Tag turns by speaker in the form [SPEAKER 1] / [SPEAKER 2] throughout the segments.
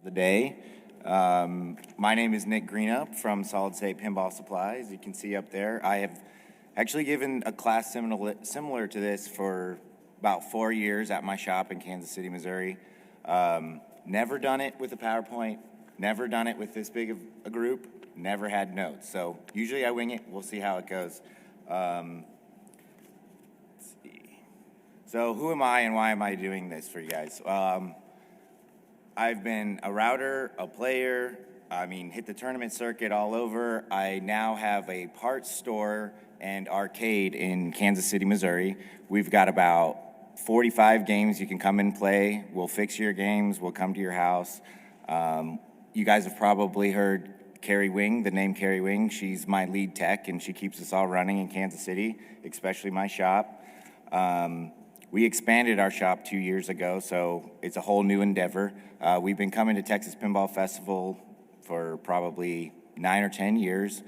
[SPEAKER 1] the day. My name is Nick Greenup from Solid State Pinball Supply. As you can see up there, I have actually given a class similar to this for about 4 years at my shop in Kansas City, Missouri. Never done it with a PowerPoint, never done it with this big of a group, never had notes. So usually I wing it. We'll see how it goes. Let's see. So who am I and why am I doing this for you guys? I've been a router, a player, hit the tournament circuit all over. I now have a parts store and arcade in Kansas City, Missouri. We've got about 45 games you can come and play. We'll fix your games. We'll come to your house. You guys have probably heard Carrie Wing, the name Carrie Wing. She's my lead tech, and she keeps us all running in Kansas City, especially my shop. We expanded our shop 2 years ago, so it's a whole new endeavor. We've been coming to Texas Pinball Festival for probably 9 or 10 years.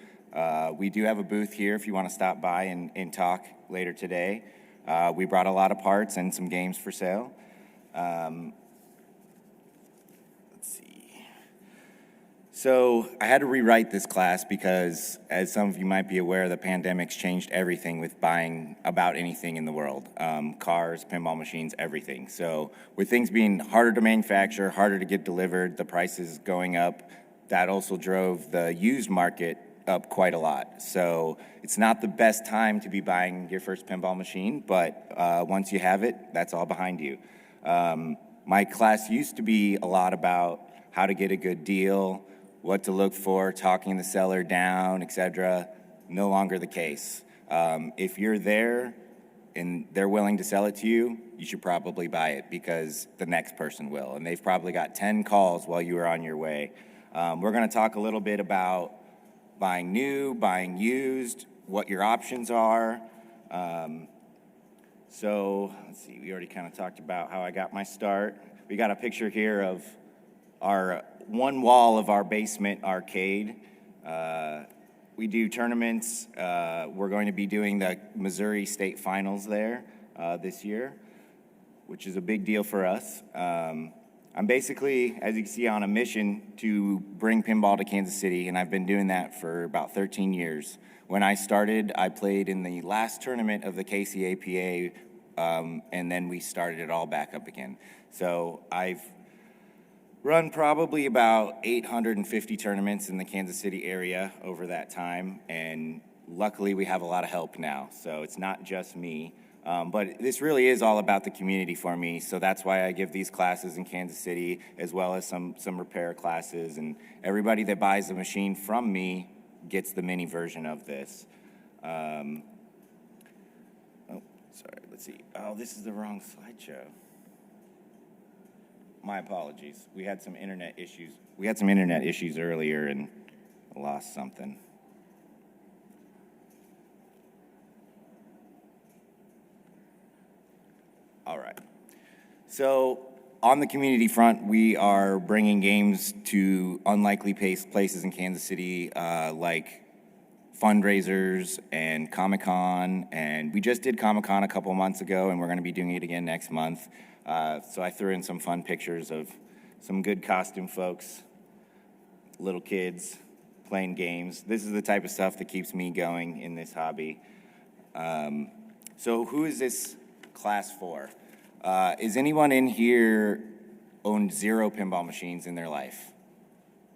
[SPEAKER 1] We do have a booth here if you want to stop by and talk later today. We brought a lot of parts and some games for sale. Let's see. So I had to rewrite this class because, as some of you might be aware, the pandemic's changed everything with buying about anything in the world. Cars, pinball machines, everything. So with things being harder to manufacture, harder to get delivered, the prices going up, that also drove the used market up quite a lot. So it's not the best time to be buying your first pinball machine, but once you have it, that's all behind you. My class used to be a lot about how to get a good deal, what to look for, talking the seller down, etc. No longer the case. If you're there and they're willing to sell it to you, you should probably buy it because the next person will. And they've probably got 10 calls while you are on your way. We're going to talk a little bit about buying new, buying used, what your options are. So let's see, we already kind of talked about how I got my start. We got a picture here of our one wall of our basement arcade. We do tournaments. We're going to be doing the Missouri State Finals there this year, which is a big deal for us. I'm basically, as you can see, on a mission to bring pinball to Kansas City, and I've been doing that for about 13 years. When I started, I played in the last tournament of the KCAPA, and then we started it all back up again. So I've run probably about 850 tournaments in the Kansas City area over that time, and luckily we have a lot of help now, so it's not just me. But this really is all about the community for me, so that's why I give these classes in Kansas City, as well as some repair classes, and everybody that buys a machine from me gets the mini version of this. Oh, sorry, let's see. Oh, this is the wrong slideshow. My apologies. We had some internet issues. We had some internet issues earlier and lost something. All right. So on the community front, we are bringing games to unlikely places in Kansas City, like fundraisers and Comic-Con, and we just did Comic-Con a couple months ago, and we're going to be doing it again next month. So I threw in some fun pictures of some good costume folks, little kids playing games. This is the type of stuff that keeps me going in this hobby. So who is this class for? Is anyone in here owned 0 pinball machines in their life?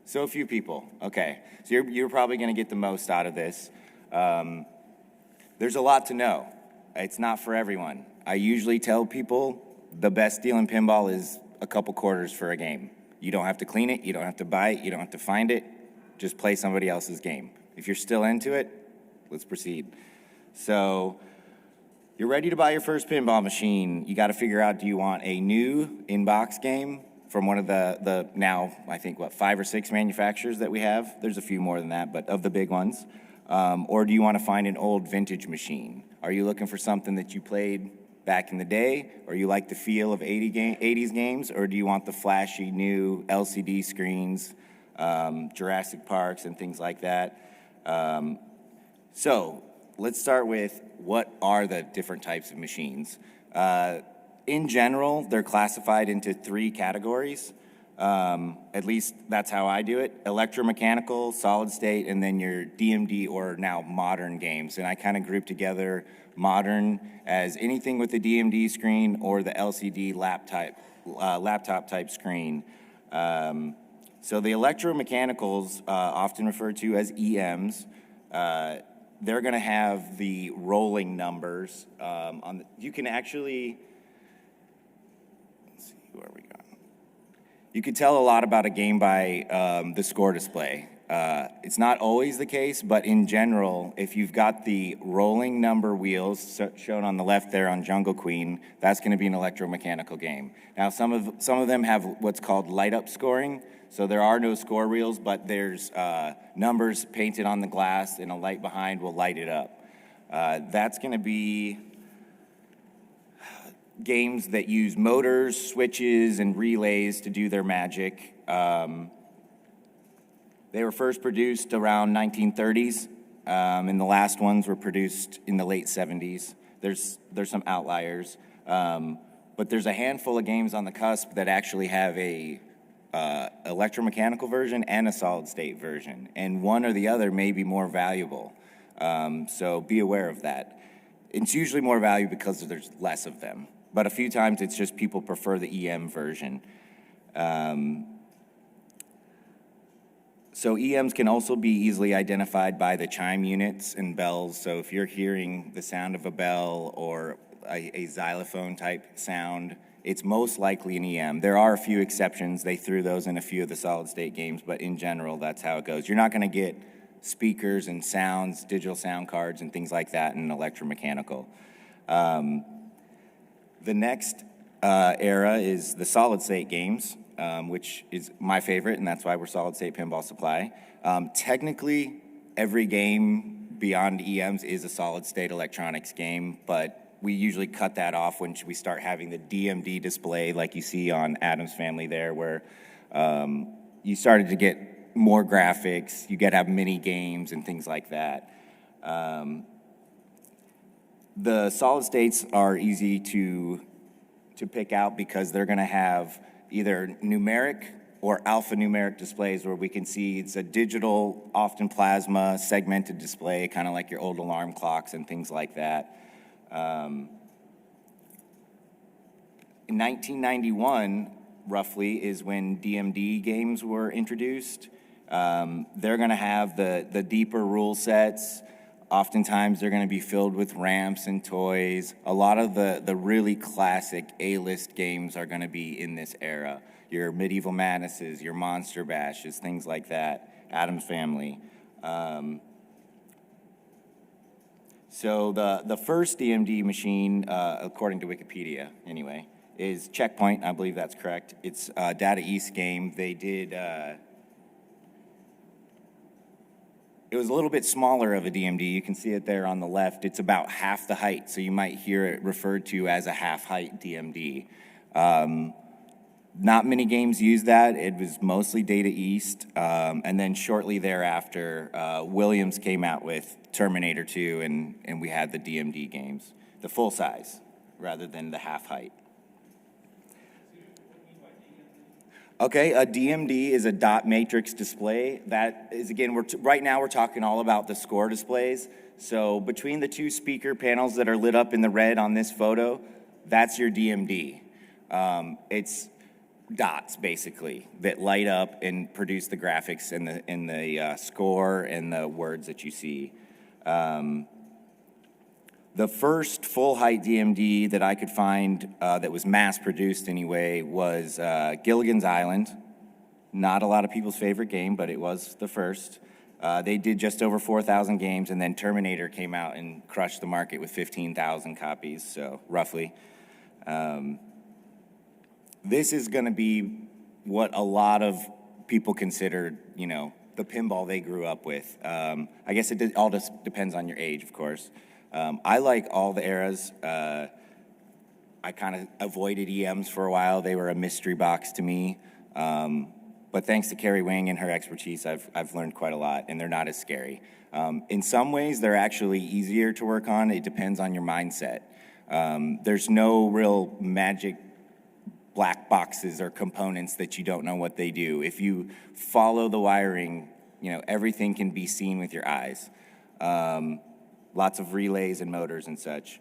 [SPEAKER 1] So few people. Okay. So you're probably going to get the most out of this. There's a lot to know. It's not for everyone. I usually tell people the best deal in pinball is a couple quarters for a game. You don't have to clean it. You don't have to buy it. You don't have to find it. Just play somebody else's game. If you're still into it, let's proceed. So you're ready to buy your first pinball machine. You got to figure out, do you want a new in-box game from one of the now, I think, 5 or 6 manufacturers that we have? There's a few more than that, but of the big ones. Or do you want to find an old vintage machine? Are you looking for something that you played back in the day, or you like the feel of 80s games, or do you want the flashy new LCD screens, Jurassic Parks, and things like that? So let's start with, what are the different types of machines? In general, they're classified into 3 categories. At least that's how I do it. Electromechanical, solid state, and then your DMD or now modern games. And I kind of group together modern as anything with the DMD screen or the LCD laptop type screen. So the electromechanicals, often referred to as EMs, they're going to have the rolling numbers. You can actually, let's see, where we go. You could tell a lot about a game by the score display. It's not always the case, but in general, if you've got the rolling number wheels shown on the left there on Jungle Queen, that's going to be an electromechanical game. Now, some of them have what's called light-up scoring, so there are no score reels, but there's numbers painted on the glass, and a light behind will light it up. That's going to be games that use motors, switches, and relays to do their magic. They were first produced around 1930s, and the last ones were produced in the late 70s. There's some outliers, but there's a handful of games on the cusp that actually have a electromechanical version and a solid state version, and one or the other may be more valuable. So be aware of that. It's usually more valuable because there's less of them, but a few times it's just people prefer the EM version. So EMs can also be easily identified by the chime units and bells. So if you're hearing the sound of a bell or a xylophone type sound, it's most likely an EM. There are a few exceptions. They threw those in a few of the solid state games, but in general, that's how it goes. You're not going to get speakers and sounds, digital sound cards and things like that in electromechanical. The next era is the solid state games, which is my favorite, and that's why we're Solid State Pinball Supply. Technically, every game beyond EMs is a solid state electronics game, but we usually cut that off when we start having the DMD display like you see on Adam's Family there, where you started to get more graphics, you get to have mini games and things like that. The solid states are easy to pick out because they're going to have either numeric or alphanumeric displays where we can see it's a digital, often plasma, segmented display, kind of like your old alarm clocks and things like that. In 1991, roughly, is when DMD games were introduced. They're going to have the deeper rule sets. Oftentimes, they're going to be filled with ramps and toys. A lot of the really classic A-list games are going to be in this era. Your Medieval Madnesses, your Monster Bashes, things like that. Adam's Family. So the first DMD machine, according to Wikipedia anyway, is Checkpoint. I believe that's correct. It's a Data East game. They did... It was a little bit smaller of a DMD. You can see it there on the left. It's about half the height, so you might hear it referred to as a half-height DMD. Not many games use that. It was mostly Data East, and then shortly thereafter, Williams came out with Terminator 2, and we had the DMD games, the full size, rather than the half-height. Okay, a DMD is a dot matrix display. That is, again, right now we're talking all about the score displays. So between the two speaker panels that are lit up in the red on this photo, that's your DMD. It's dots, basically, that light up and produce the graphics in the score and the words that you see. The first full-height DMD that I could find that was mass-produced anyway was Gilligan's Island. Not a lot of people's favorite game, but it was the first. They did just over 4,000 games, and then Terminator came out and crushed the market with 15,000 copies, so roughly. This is going to be what a lot of people consider, the pinball they grew up with. I guess it all just depends on your age, of course. I like all the eras. I kind of avoided EMs for a while. They were a mystery box to me. But thanks to Carrie Wing and her expertise, I've learned quite a lot, and they're not as scary. In some ways, they're actually easier to work on. It depends on your mindset. There's no real magic black boxes or components that you don't know what they do. If you follow the wiring, everything can be seen with your eyes. Lots of relays and motors and such.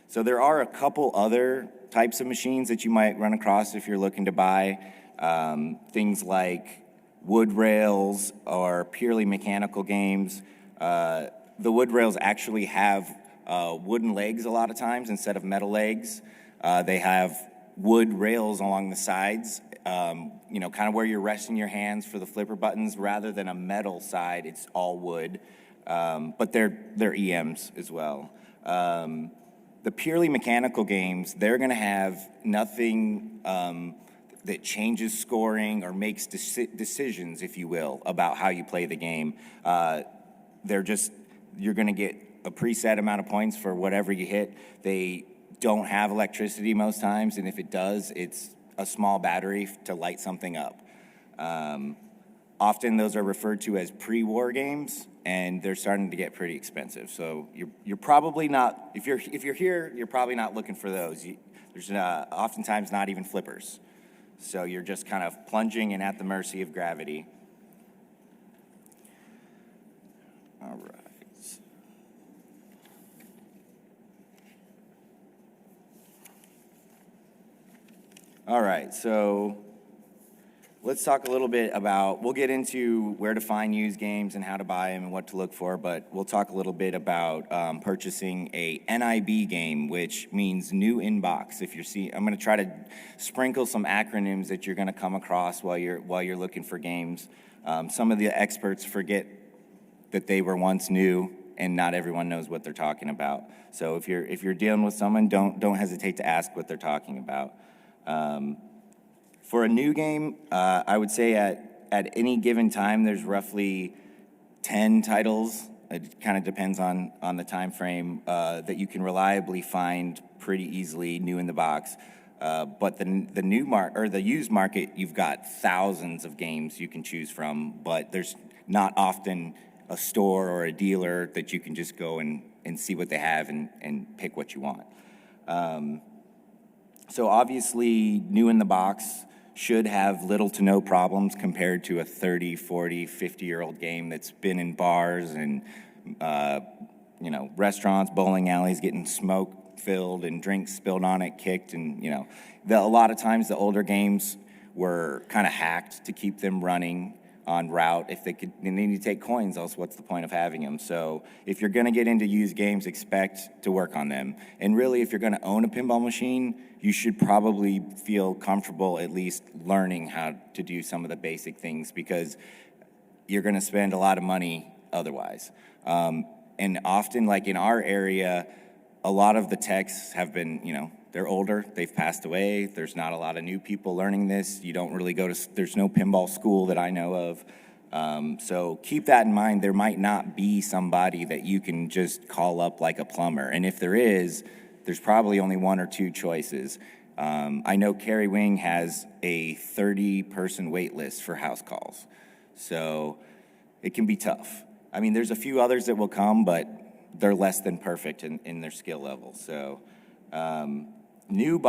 [SPEAKER 1] So there are a couple other types of machines that you might run across if you're looking to buy. Things like wood rails or purely mechanical games. The wood rails actually have wooden legs a lot of times instead of metal legs. They have wood rails along the sides, kind of where you're resting your hands for the flipper buttons. Rather than a metal side, it's all wood, but they're EMs as well. The purely mechanical games, they're going to have nothing that changes scoring or makes decisions, if you will, about how you play the game. You're going to get a preset amount of points for whatever you hit. They don't have electricity most times, and if it does, it's a small battery to light something up. Often those are referred to as pre-war games, and they're starting to get pretty expensive. So you're probably not, if you're here, you're probably not looking for those. There's oftentimes not even flippers. So you're just kind of plunging and at the mercy of gravity. All right. All right, so let's talk a little bit about, we'll get into where to find used games and how to buy them and what to look for, but we'll talk a little bit about purchasing a NIB game, which means new in box. I'm going to try to sprinkle some acronyms that you're going to come across while you're looking for games. Some of the experts forget that they were once new, and not everyone knows what they're talking about. So if you're dealing with someone, don't hesitate to ask what they're talking about. For a new game, I would say at any given time, there's roughly 10 titles. It kind of depends on the time frame that you can reliably find pretty easily new in the box. But the used market, you've got thousands of games you can choose from, but there's not often a store or a dealer that you can just go and see what they have and pick what you want. So obviously, new in the box should have little to no problems compared to a 30, 40, 50-year-old game that's been in bars and restaurants, bowling alleys, getting smoke filled and drinks spilled on it, kicked, and a lot of times the older games were kind of hacked to keep them running on route. If they need to take coins, else what's the point of having them? So if you're going to get into used games, expect to work on them. And really, if you're going to own a pinball machine, you should probably feel comfortable at least learning how to do some of the basic things, because you're going to spend a lot of money otherwise. And often, like in our area, a lot of the techs have been, they're older, they've passed away. There's not a lot of new people learning this. You don't really there's no pinball school that I know of. So keep that in mind. There might not be somebody that you can just call up like a plumber. And if there is, there's probably only one or two choices. I know Kerry Wing has a 30-person wait list for house calls. So it can be tough. I mean, there's a few others that will come, but they're less than perfect in their skill level. So new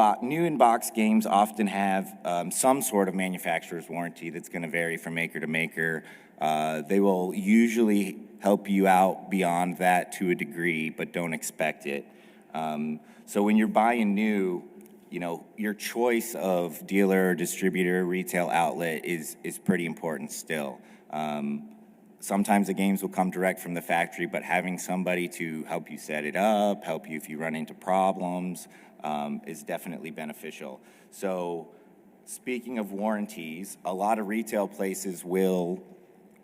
[SPEAKER 1] in-box games often have some sort of manufacturer's warranty that's going to vary from maker to maker. They will usually help you out beyond that to a degree, but don't expect it. So when you're buying new, your choice of dealer, distributor, retail outlet is pretty important still. Sometimes the games will come direct from the factory, but having somebody to help you set it up, help you if you run into problems, is definitely beneficial. So speaking of warranties, a lot of retail places will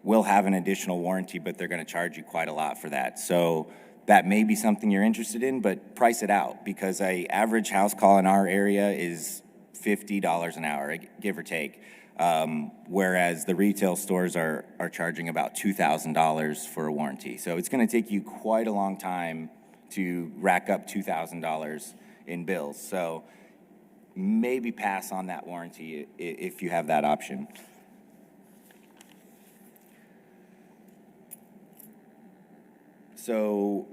[SPEAKER 1] have an additional warranty, but they're going to charge you quite a lot for that. So that may be something you're interested in, but price it out, because an average house call in our area is $50 an hour, give or take. Whereas the retail stores are charging about $2,000 for a warranty. So it's going to take you quite a long time to rack up $2,000 in bills. So maybe pass on that warranty if you have that option. So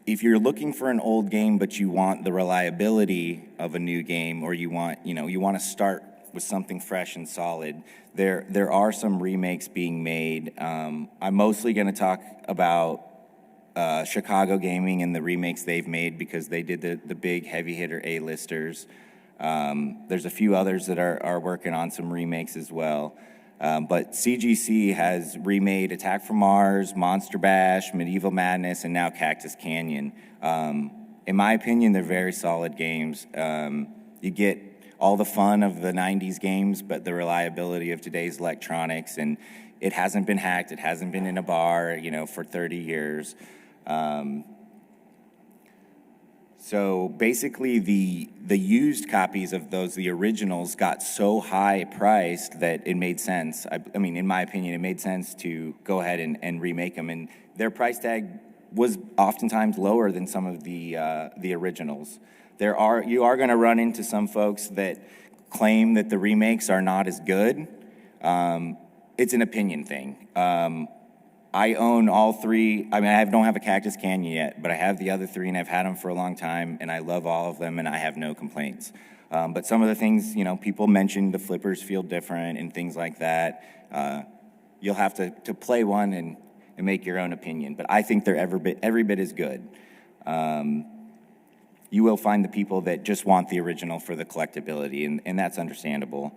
[SPEAKER 1] if you're looking for an old game but you want the reliability of a new game, or you want to start with something fresh and solid, there are some remakes being made. I'm mostly going to talk about Chicago Gaming and the remakes they've made, because they did the big heavy hitter A-listers. There's a few others that are working on some remakes as well. But CGC has remade Attack from Mars, Monster Bash, Medieval Madness, and now Cactus Canyon. In my opinion, they're very solid games. You get all the fun of the 90s games, but the reliability of today's electronics, and it hasn't been hacked, it hasn't been in a bar, for 30 years. So basically the used copies of the originals got so high priced that it made sense. I mean, in my opinion, it made sense to go ahead and remake them. And their price tag was oftentimes lower than some of the originals. You are going to run into some folks that claim that the remakes are not as good. It's an opinion thing. I own all three. I mean, don't have a Cactus Canyon yet, but I have the other three, and I've had them for a long time, and I love all of them, and I have no complaints. But some of the things, people mentioned the flippers feel different and things like that. You'll have to play one and make your own opinion. But I think they're every bit as good. You will find the people that just want the original for the collectability, and that's understandable.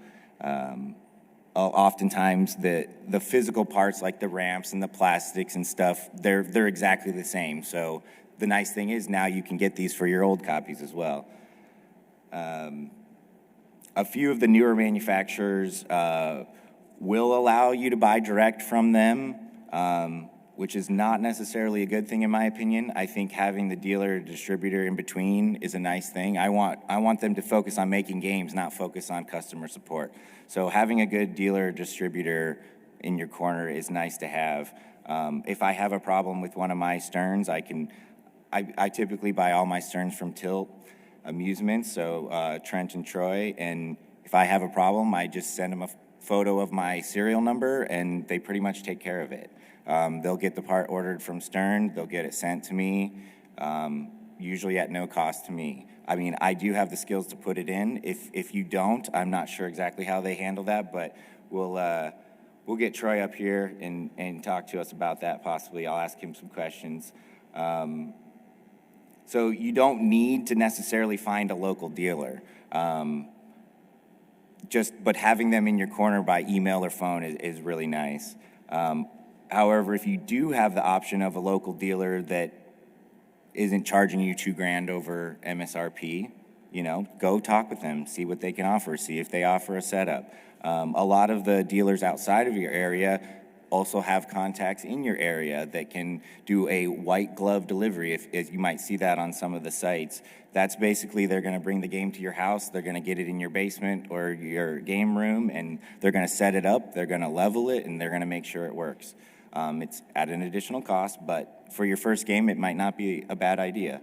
[SPEAKER 1] Oftentimes the physical parts, like the ramps and the plastics and stuff, they're exactly the same. So the nice thing is now you can get these for your old copies as well. A few of the newer manufacturers will allow you to buy direct from them, which is not necessarily a good thing in my opinion. I think having the dealer or distributor in between is a nice thing. I want them to focus on making games, not focus on customer support. So having a good dealer or distributor in your corner is nice to have. If I have a problem with one of my sterns, I typically buy all my sterns from Tilt Amusements, so Trent and Troy, and if I have a problem, I just send them a photo of my serial number, and they pretty much take care of it. They'll get the part ordered from Stern, they'll get it sent to me, usually at no cost to me. I mean, I do have the skills to put it in. If you don't, I'm not sure exactly how they handle that, but we'll get Troy up here and talk to us about that possibly. I'll ask him some questions. So you don't need to necessarily find a local dealer. But having them in your corner by email or phone is really nice. However, if you do have the option of a local dealer that isn't charging you $2,000 over MSRP, go talk with them, see what they can offer, see if they offer a setup. A lot of the dealers outside of your area also have contacts in your area that can do a white glove delivery, if you might see that on some of the sites. That's basically they're going to bring the game to your house, they're going to get it in your basement or your game room, and they're going to set it up, they're going to level it, and they're going to make sure it works. It's at an additional cost, but for your first game, it might not be a bad idea.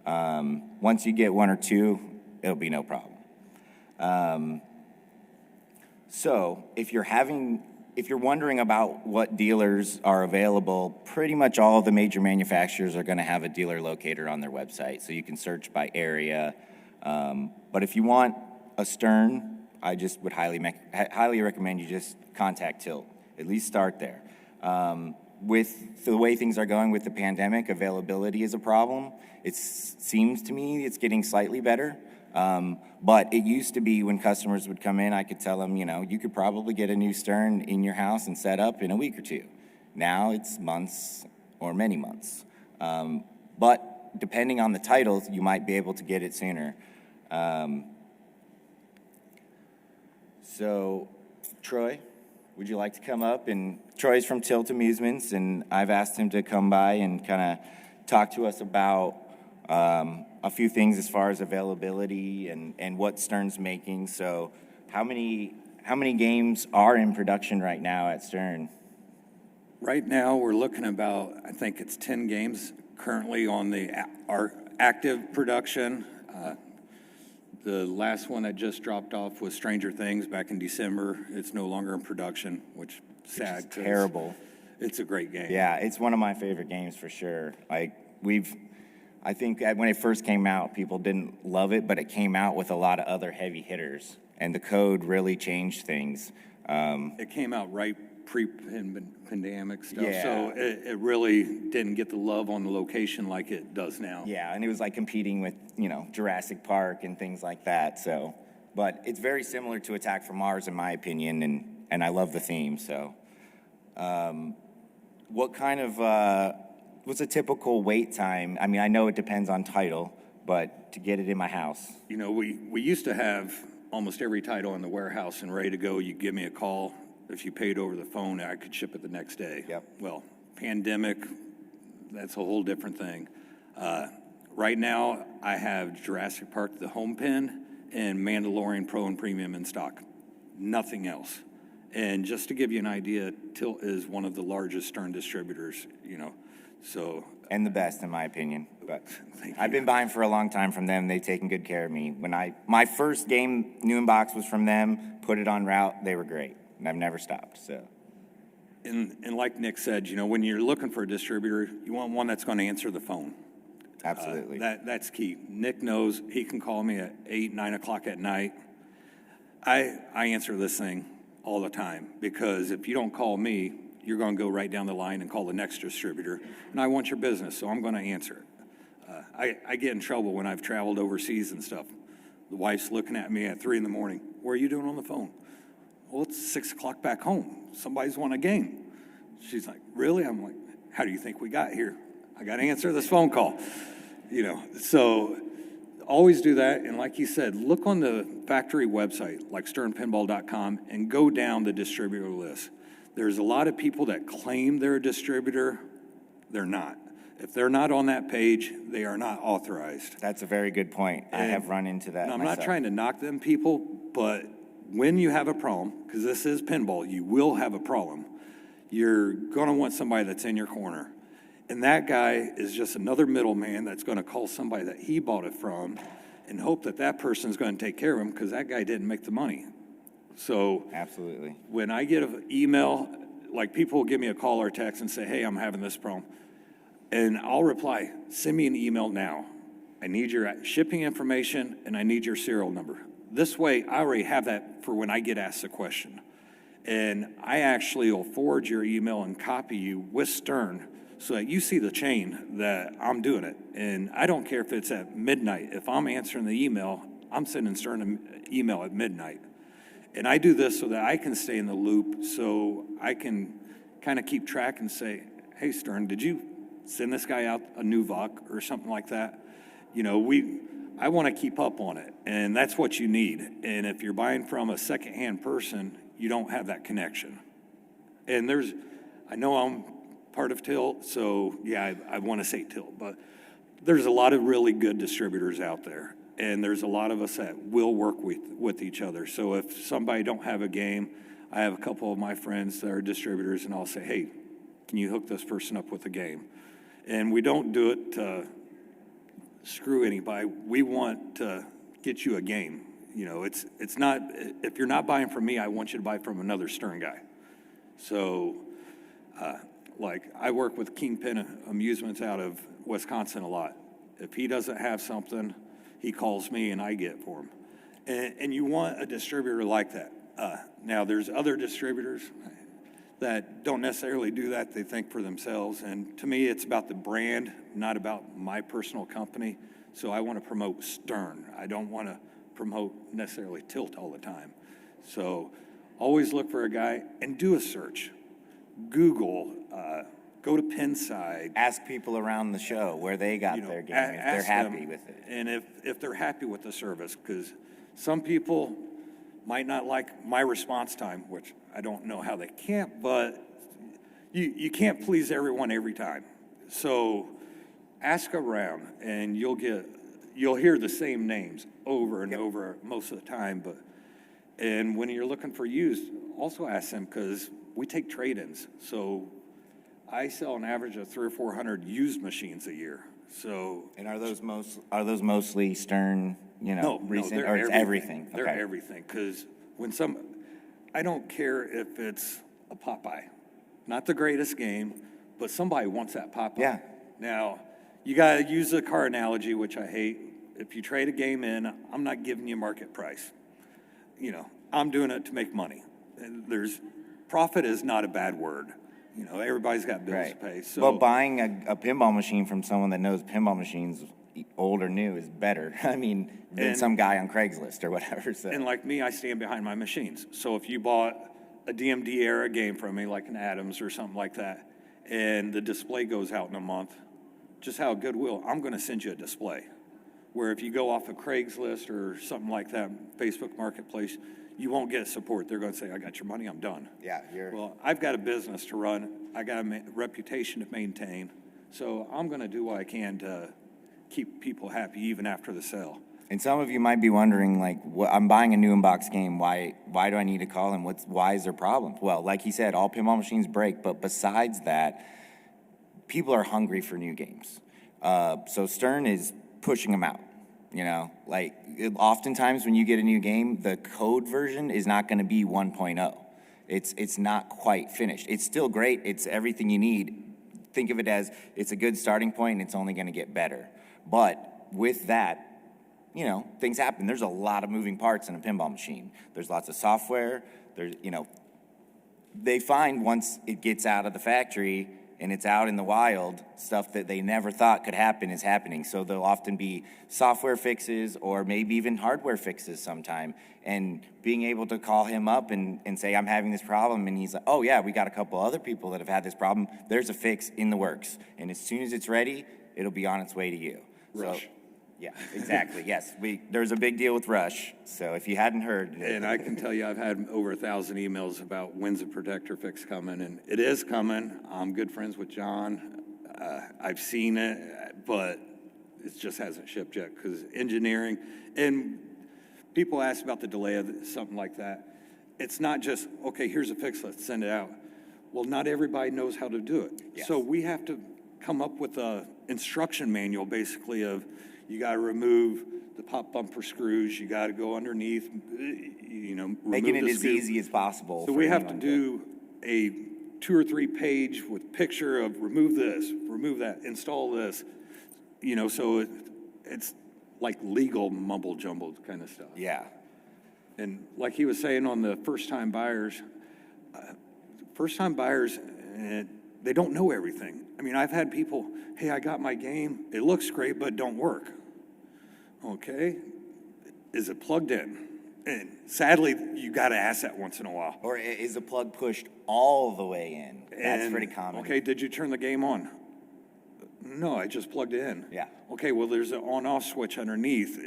[SPEAKER 1] Once you get one or two, it'll be no problem. So if you're wondering about what dealers are available, pretty much all of the major manufacturers are going to have a dealer locator on their website, so you can search by area. But if you want a Stern, I just would highly recommend you just contact Tilt. At least start there. With the way things are going with the pandemic, availability is a problem. It seems to me it's getting slightly better. But it used to be when customers would come in, I could tell them, you could probably get a new Stern in your house and set up in a week or two. Now it's months or many months. But depending on the titles, you might be able to get it sooner. So, Troy, would you like to come up? And Troy's from Tilt Amusements, and I've asked him to come by and kind of talk to us about a few things as far as availability and what Stern's making. So how many games are in production right now at Stern?
[SPEAKER 2] Right now, we're looking about, I think it's 10 games currently on our active production. The last one that just dropped off was Stranger Things back in December. It's no longer in production, which is sad.
[SPEAKER 1] It's terrible.
[SPEAKER 2] It's a great game.
[SPEAKER 1] Yeah, it's one of my favorite games for sure. Like I think when it first came out, people didn't love it, but it came out with a lot of other heavy hitters, and the code really changed things.
[SPEAKER 2] It came out right pre-pandemic stuff,
[SPEAKER 1] Yeah.
[SPEAKER 2] so it really didn't get the love on the location like it does now.
[SPEAKER 1] Yeah, and it was like competing with, Jurassic Park and things like that, so. But it's very similar to Attack from Mars, in my opinion, and I love the theme, so. What kind of, what's a typical wait time? I mean, I know it depends on title, but to get it in my house.
[SPEAKER 2] We used to have almost every title in the warehouse and ready to go. You give me a call. If you paid over the phone, I could ship it the next day.
[SPEAKER 1] Yep.
[SPEAKER 2] Well, pandemic, that's a whole different thing. Right now, I have Jurassic Park, the home pin, and Mandalorian Pro and Premium in stock. Nothing else. And just to give you an idea, Tilt is one of the largest Stern distributors, so.
[SPEAKER 1] And the best, in my opinion. But
[SPEAKER 2] Thank
[SPEAKER 1] I've
[SPEAKER 2] you.
[SPEAKER 1] been buying for a long time from them. They've taken good care of me. My first game, new in box, was from them. Put it on route. They were great, and I've never stopped. So.
[SPEAKER 2] And like Nick said, when you're looking for a distributor, you want one that's going to answer the phone.
[SPEAKER 1] Absolutely.
[SPEAKER 2] That's key. Nick knows he can call me at 8, 9 o'clock at night. I answer this thing all the time, because if you don't call me, you're going to go right down the line and call the next distributor, and I want your business, so I'm going to answer it. I get in trouble when I've traveled overseas and stuff. The wife's looking at me at 3 in the morning. What are you doing on the phone? Well, it's 6 o'clock back home. Somebody's won a game. She's like, really? I'm like, how do you think we got here? I got to answer this phone call. So always do that. And like you said, look on the factory website, like sternpinball.com, and go down the distributor list. There's a lot of people that claim they're a distributor. They're not. If they're not on that page, they are not authorized.
[SPEAKER 1] That's a very good point. I have run into that
[SPEAKER 2] And I'm
[SPEAKER 1] myself.
[SPEAKER 2] not trying to knock them people, but when you have a problem, because this is pinball, you will have a problem. You're going to want somebody that's in your corner. And that guy is just another middleman that's going to call somebody that he bought it from and hope that that person's going to take care of him, because that guy didn't make the money. So
[SPEAKER 1] Absolutely.
[SPEAKER 2] when I get an email, like people will give me a call or text and say, hey, I'm having this problem. And I'll reply, send me an email now. I need your shipping information and I need your serial number. This way, I already have that for when I get asked a question. And I actually will forward your email and copy you with Stern so that you see the chain that I'm doing it. And I don't care if it's at midnight. If I'm answering the email, I'm sending Stern an email at midnight. And I do this so that I can stay in the loop, so I can kind of keep track and say, hey, Stern, did you send this guy out a new VOC or something like that? I want to keep up on it, and that's what you need. And if you're buying from a secondhand person, you don't have that connection. And I know I'm part of Tilt, so yeah, I want to say Tilt, but there's a lot of really good distributors out there. And there's a lot of us that will work with each other. So if somebody don't have a game, I have a couple of my friends that are distributors, and I'll say, hey, can you hook this person up with a game? And we don't do it to screw anybody. We want to get you a game. It's not, if you're not buying from me, I want you to buy from another Stern guy. So, like, I work with Kingpin Amusements out of Wisconsin a lot. If he doesn't have something, he calls me and I get it for him. And you want a distributor like that. Now, there's other distributors that don't necessarily do that. They think for themselves. And to me, it's about the brand, not about my personal company. So I want to promote Stern. I don't want to promote necessarily Tilt all the time. So always look for a guy and do a search. Google, go to Pinside.
[SPEAKER 1] Ask people around the show where they got their game, if they're
[SPEAKER 2] Ask
[SPEAKER 1] happy
[SPEAKER 2] them,
[SPEAKER 1] with it.
[SPEAKER 2] And if they're happy with the service, because some people might not like my response time, which I don't know how they can't, but you can't please everyone every time. So ask around, and you'll hear the same names over and over most of the time. And when you're looking for used, also ask them, because we take trade-ins. So I sell an average of 300 or 400 used machines a year. So
[SPEAKER 1] And are those mostly Stern, recent,
[SPEAKER 2] they're
[SPEAKER 1] or it's everything?
[SPEAKER 2] They're
[SPEAKER 1] Okay.
[SPEAKER 2] everything, because I don't care if it's a Popeye, not the greatest game, but somebody wants that Popeye.
[SPEAKER 1] Yeah.
[SPEAKER 2] Now, you got to use the car analogy, which I hate. If you trade a game in, I'm not giving you market price. You know, I'm doing it to make money. And profit is not a bad word. You know, everybody's got bills to pay. So,
[SPEAKER 1] but buying a pinball machine from someone that knows pinball machines, old or new, is better. I mean, than some guy on Craigslist or whatever. So.
[SPEAKER 2] And like me, I stand behind my machines. So if you bought a DMD era game from me, like an Adams or something like that, and the display goes out in a month, just out of goodwill, I'm going to send you a display. Where if you go off of Craigslist or something like that, Facebook Marketplace, you won't get support. They're going to say, I got your money, I'm done.
[SPEAKER 1] Yeah,
[SPEAKER 2] Well, I've got a business to run. I got a reputation to maintain. So I'm going to do what I can to keep people happy even after the sale.
[SPEAKER 1] And some of you might be wondering, like, I'm buying a new in-box game. Why do I need to call him? Why is there problems? Well, like he said, all pinball machines break. But besides that, people are hungry for new games. So Stern is pushing them out. You know, like oftentimes when you get a new game, the code version is not going to be 1.0. It's not quite finished. It's still great. It's everything you need. Think of it as it's a good starting point and it's only going to get better. But with that, you know, things happen. There's a lot of moving parts in a pinball machine. There's lots of software. There's, you know, they find once it gets out of the factory and it's out in the wild, stuff that they never thought could happen is happening. So there'll often be software fixes or maybe even hardware fixes sometime. And being able to call him up and say, I'm having this problem. And he's like, oh, yeah, we got a couple other people that have had this problem. There's a fix in the works. And as soon as it's ready, it'll be on its way to you.
[SPEAKER 2] Rush.
[SPEAKER 1] So, yeah, exactly. Yes, there's a big deal with Rush. So if you hadn't heard,
[SPEAKER 2] and I can tell you, I've had over 1,000 emails about when's the protector fix coming, and it is coming. I'm good friends with John. I've seen it, but it just hasn't shipped yet because engineering and people ask about the delay of something like that. It's not just okay. Here's a fix. Let's send it out. Well, not everybody knows how to do it,
[SPEAKER 1] yes.
[SPEAKER 2] So we have to come up with a instruction manual, basically of. You got to remove the pop bumper screws. You got to go underneath, you know,
[SPEAKER 1] making it as easy as possible.
[SPEAKER 2] So we have to do a 2 or 3 page with picture of remove this, remove that, install this, you know, so it's like legal mumble jumbled kind of stuff.
[SPEAKER 1] Yeah.
[SPEAKER 2] And like he was saying on the first-time buyers, they don't know everything. I mean, I've had people, hey, I got my game. It looks great, but it don't work. Okay. Is it plugged in? And sadly, you got to ask that once in a while.
[SPEAKER 1] Or is the plug pushed all the way in? That's pretty common.
[SPEAKER 2] Okay, did you turn the game on? No, I just plugged it in.
[SPEAKER 1] Yeah.
[SPEAKER 2] Okay, well, there's an on-off switch underneath.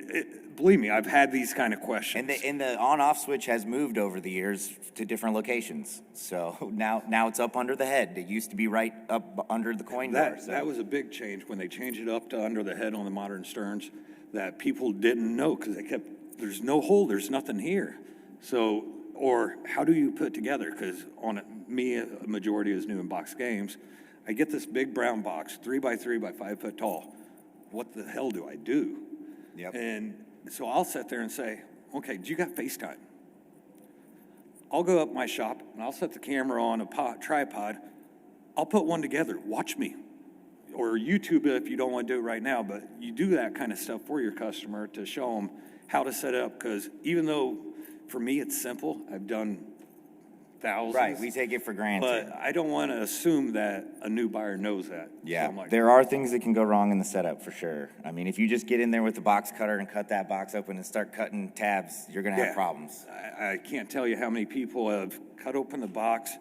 [SPEAKER 2] Believe me, I've had these kind of questions.
[SPEAKER 1] And the on-off switch has moved over the years to different locations. So now it's up under the head. It used to be right up under the coin door. So.
[SPEAKER 2] That was a big change when they changed it up to under the head on the modern Sterns that people didn't know because they kept, there's no hole, there's nothing here. So, or how do you put it together? Because on me, a majority is new in box games. I get this big brown box, 3x3 by 5 foot tall. What the hell do I do?
[SPEAKER 1] Yep.
[SPEAKER 2] And so I'll sit there and say, okay, do you got FaceTime? I'll go up my shop and I'll set the camera on a tripod. I'll put one together. Watch me. Or YouTube it if you don't want to do it right now. But you do that kind of stuff for your customer to show them how to set it up. Because even though for me it's simple, I've done thousands.
[SPEAKER 1] Right, we take it for granted.
[SPEAKER 2] But I don't want to assume that a new buyer knows that.
[SPEAKER 1] Yeah,
[SPEAKER 2] So
[SPEAKER 1] there are things that can go wrong in the setup for sure. I mean, if you just get in there with the box cutter and cut that box open and start cutting tabs, you're going to have problems.
[SPEAKER 2] I can't tell you how many people have cut open the box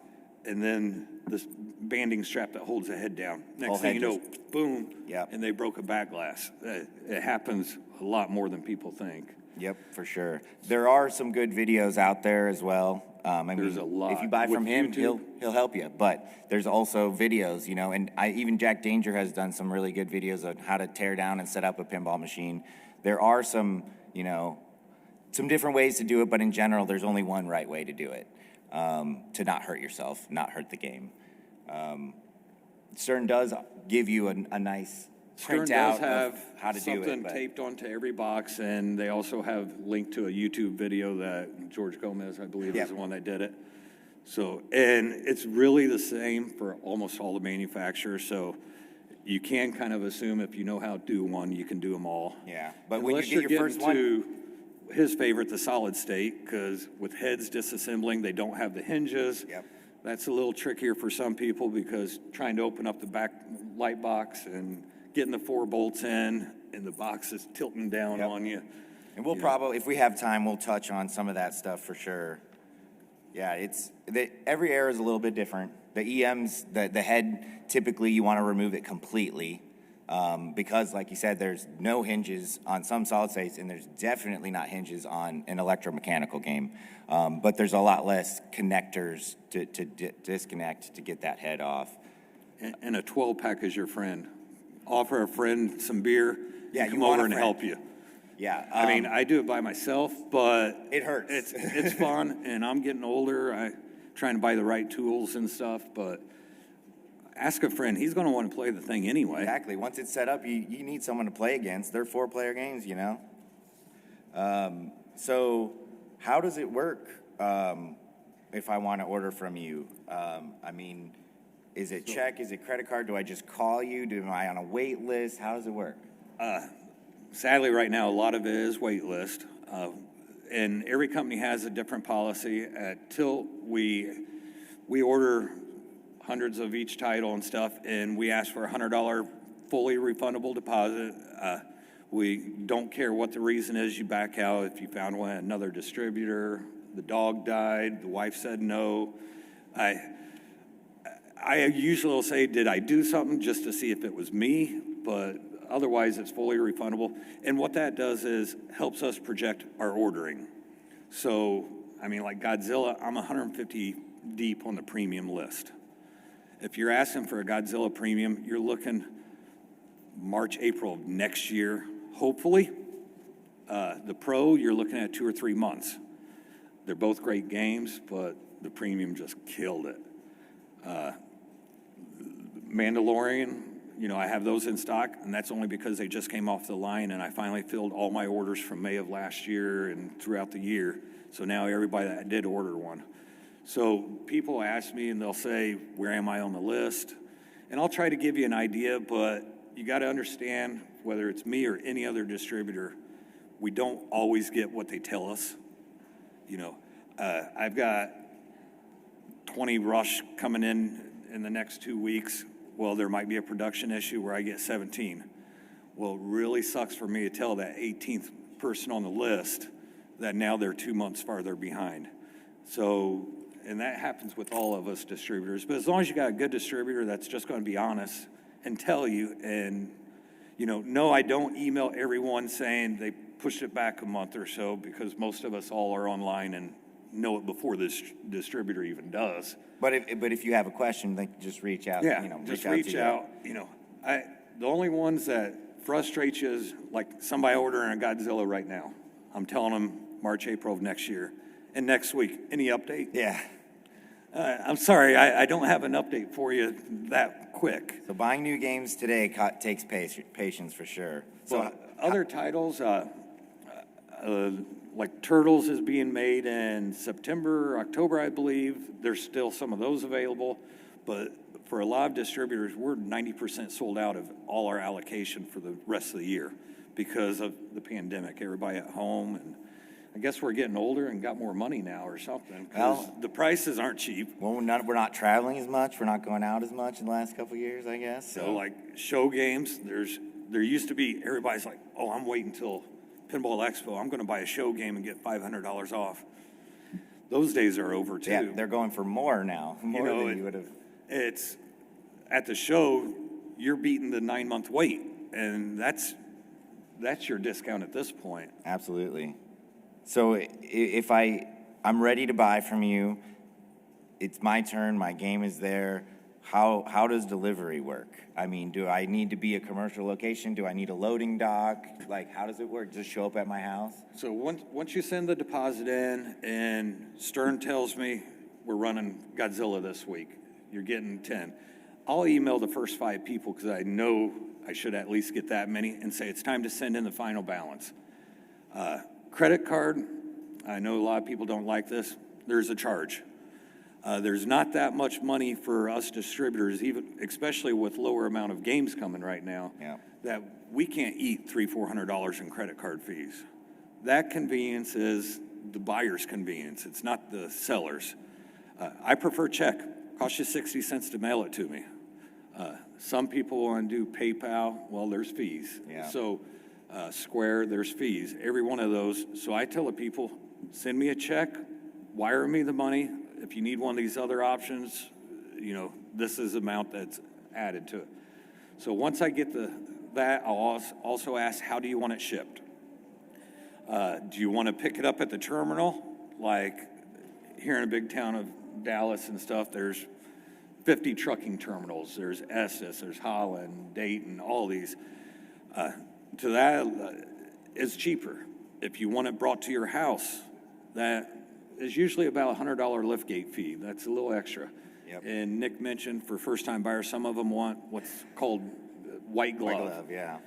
[SPEAKER 2] and then this banding strap that holds the head down. Next thing you know, boom,
[SPEAKER 1] Yep.
[SPEAKER 2] and they broke a back glass. It happens a lot more than people think.
[SPEAKER 1] Yep, for sure. There are some good videos out there as well.
[SPEAKER 2] There's a lot.
[SPEAKER 1] If you buy from
[SPEAKER 2] With
[SPEAKER 1] him,
[SPEAKER 2] YouTube.
[SPEAKER 1] he'll help you. But there's also videos, you know, and even Jack Danger has done some really good videos on how to tear down and set up a pinball machine. There are some, you know, some different ways to do it, but in general, there's only one right way to do it, to not hurt yourself, not hurt the game. Stern does give you a nice
[SPEAKER 2] Stern
[SPEAKER 1] printout
[SPEAKER 2] does have
[SPEAKER 1] of how to do
[SPEAKER 2] something
[SPEAKER 1] it. But
[SPEAKER 2] taped onto every box, and they also have linked to a YouTube video that George Gomez, I believe, is the one that did it. So, and it's really the same for almost all the manufacturers. So, you can kind of assume if you know how to do one, you can do them all.
[SPEAKER 1] Yeah, but when you
[SPEAKER 2] Unless
[SPEAKER 1] get
[SPEAKER 2] you're
[SPEAKER 1] your first
[SPEAKER 2] getting
[SPEAKER 1] one,
[SPEAKER 2] to his favorite, the solid state, because with heads disassembling, they don't have the hinges.
[SPEAKER 1] Yep.
[SPEAKER 2] That's a little trickier for some people because trying to open up the back light box and getting the 4 bolts in and the box is tilting down
[SPEAKER 1] Yep.
[SPEAKER 2] on you.
[SPEAKER 1] and we'll probably, if we have time, we'll touch on some of that stuff for sure. Yeah, every air is a little bit different. The EMs, the head, typically you want to remove it completely because, like you said, there's no hinges on some solid states, and there's definitely not hinges on an electromechanical game. But there's a lot less connectors to disconnect to get that head off.
[SPEAKER 2] And a 12-pack is your friend. Offer a friend some beer,
[SPEAKER 1] Yeah,
[SPEAKER 2] and
[SPEAKER 1] you
[SPEAKER 2] come
[SPEAKER 1] want a
[SPEAKER 2] over and
[SPEAKER 1] friend.
[SPEAKER 2] help you.
[SPEAKER 1] Yeah,
[SPEAKER 2] I mean, I do it by myself, but
[SPEAKER 1] it hurts.
[SPEAKER 2] It's fun, and I'm getting older. I'm trying to buy the right tools and stuff, but ask a friend. He's going to want to play the thing anyway.
[SPEAKER 1] Exactly. Once it's set up, you need someone to play against. They're 4-player games, you know. So how does it work if I want to order from you? I mean, is it check? Is it credit card? Do I just call you? Am I on a wait list? How does it work?
[SPEAKER 2] Sadly, right now, a lot of it is wait list. And every company has a different policy. At Tilt, we order hundreds of each title and stuff, and we ask for a $100 fully refundable deposit. We don't care what the reason is, you back out. If you found one at another distributor, the dog died, the wife said no. I usually will say, did I do something, just to see if it was me, but otherwise it's fully refundable. And what that does is helps us project our ordering. So, I mean, like Godzilla, I'm 150 deep on the premium list. If you're asking for a Godzilla premium, you're looking March, April of next year, hopefully. The Pro, you're looking at 2 or 3 months. They're both great games, but the premium just killed it. Mandalorian, you know, I have those in stock, and that's only because they just came off the line, and I finally filled all my orders from May of last year and throughout the year. So now everybody that did order one. So people ask me, and they'll say, where am I on the list? And I'll try to give you an idea, but you got to understand, whether it's me or any other distributor, we don't always get what they tell us. You know, I've got 20 rush coming in the next 2 weeks. Well, there might be a production issue where I get 17. Well, it really sucks for me to tell that 18th person on the list that now they're 2 months farther behind. So, and that happens with all of us distributors. But as long as you got a good distributor that's just going to be honest and tell you, and, you know, no, I don't email everyone saying they pushed it back a month or so, because most of us all are online and know it before this distributor even does.
[SPEAKER 1] But if you have a question, then just reach out.
[SPEAKER 2] Yeah,
[SPEAKER 1] you know,
[SPEAKER 2] just
[SPEAKER 1] to
[SPEAKER 2] reach
[SPEAKER 1] you.
[SPEAKER 2] out. You know, the only ones that frustrate you is like somebody ordering a Godzilla right now. I'm telling them March, April of next year. And next week, any update?
[SPEAKER 1] Yeah.
[SPEAKER 2] I'm sorry, I don't have an update for you that quick.
[SPEAKER 1] So buying new games today takes patience for sure. So
[SPEAKER 2] But other titles, like Turtles is being made in September, October, I believe. There's still some of those available. But for a lot of distributors, we're 90% sold out of all our allocation for the rest of the year because of the pandemic. Everybody at home, and I guess we're getting older and got more money now or something, because the prices aren't cheap.
[SPEAKER 1] well, we're not traveling as much. We're not going out as much in the last couple of years, I guess.
[SPEAKER 2] So like show games, there used to be, everybody's like, oh, I'm waiting until Pinball Expo. I'm going to buy a show game and get $500 off. Those days are over too.
[SPEAKER 1] Yeah, they're going for more now, more
[SPEAKER 2] know,
[SPEAKER 1] than you would have.
[SPEAKER 2] It's at the show, you're beating the 9-month wait, and that's your discount at this point.
[SPEAKER 1] Absolutely. So if I'm ready to buy from you, it's my turn, my game is there. How does delivery work? I mean, do I need to be a commercial location? Do I need a loading dock? Like, how does it work? Just show up at my house?
[SPEAKER 2] So once you send the deposit in and Stern tells me we're running Godzilla this week, you're getting 10, I'll email the first 5 people, because I know I should at least get that many, and say it's time to send in the final balance. Credit card, I know a lot of people don't like this. There's a charge. There's not that much money for us distributors, even especially with lower amount of games coming right now,
[SPEAKER 1] Yeah.
[SPEAKER 2] that we can't eat $300-400 in credit card fees. That convenience is the buyer's convenience. It's not the seller's. I prefer check. Costs you 60 cents to mail it to me. Some people want to do PayPal. Well, there's fees.
[SPEAKER 1] Yeah.
[SPEAKER 2] So Square, there's fees. Every one of those. So I tell the people, send me a check, wire me the money. If you need one of these other options, this is the amount that's added to it. So once I get that, I'll also ask, how do you want it shipped? Do you want to pick it up at the terminal? Like here in a big town of Dallas and stuff, there's 50 trucking terminals. There's Estes, there's Holland, Dayton, all these. To that, it's cheaper. If you want it brought to your house, that is usually about a $100 liftgate fee. That's a little extra.
[SPEAKER 1] Yep.
[SPEAKER 2] And Nick mentioned for first-time buyers, some of them want what's called white glove.
[SPEAKER 1] White glove, yeah.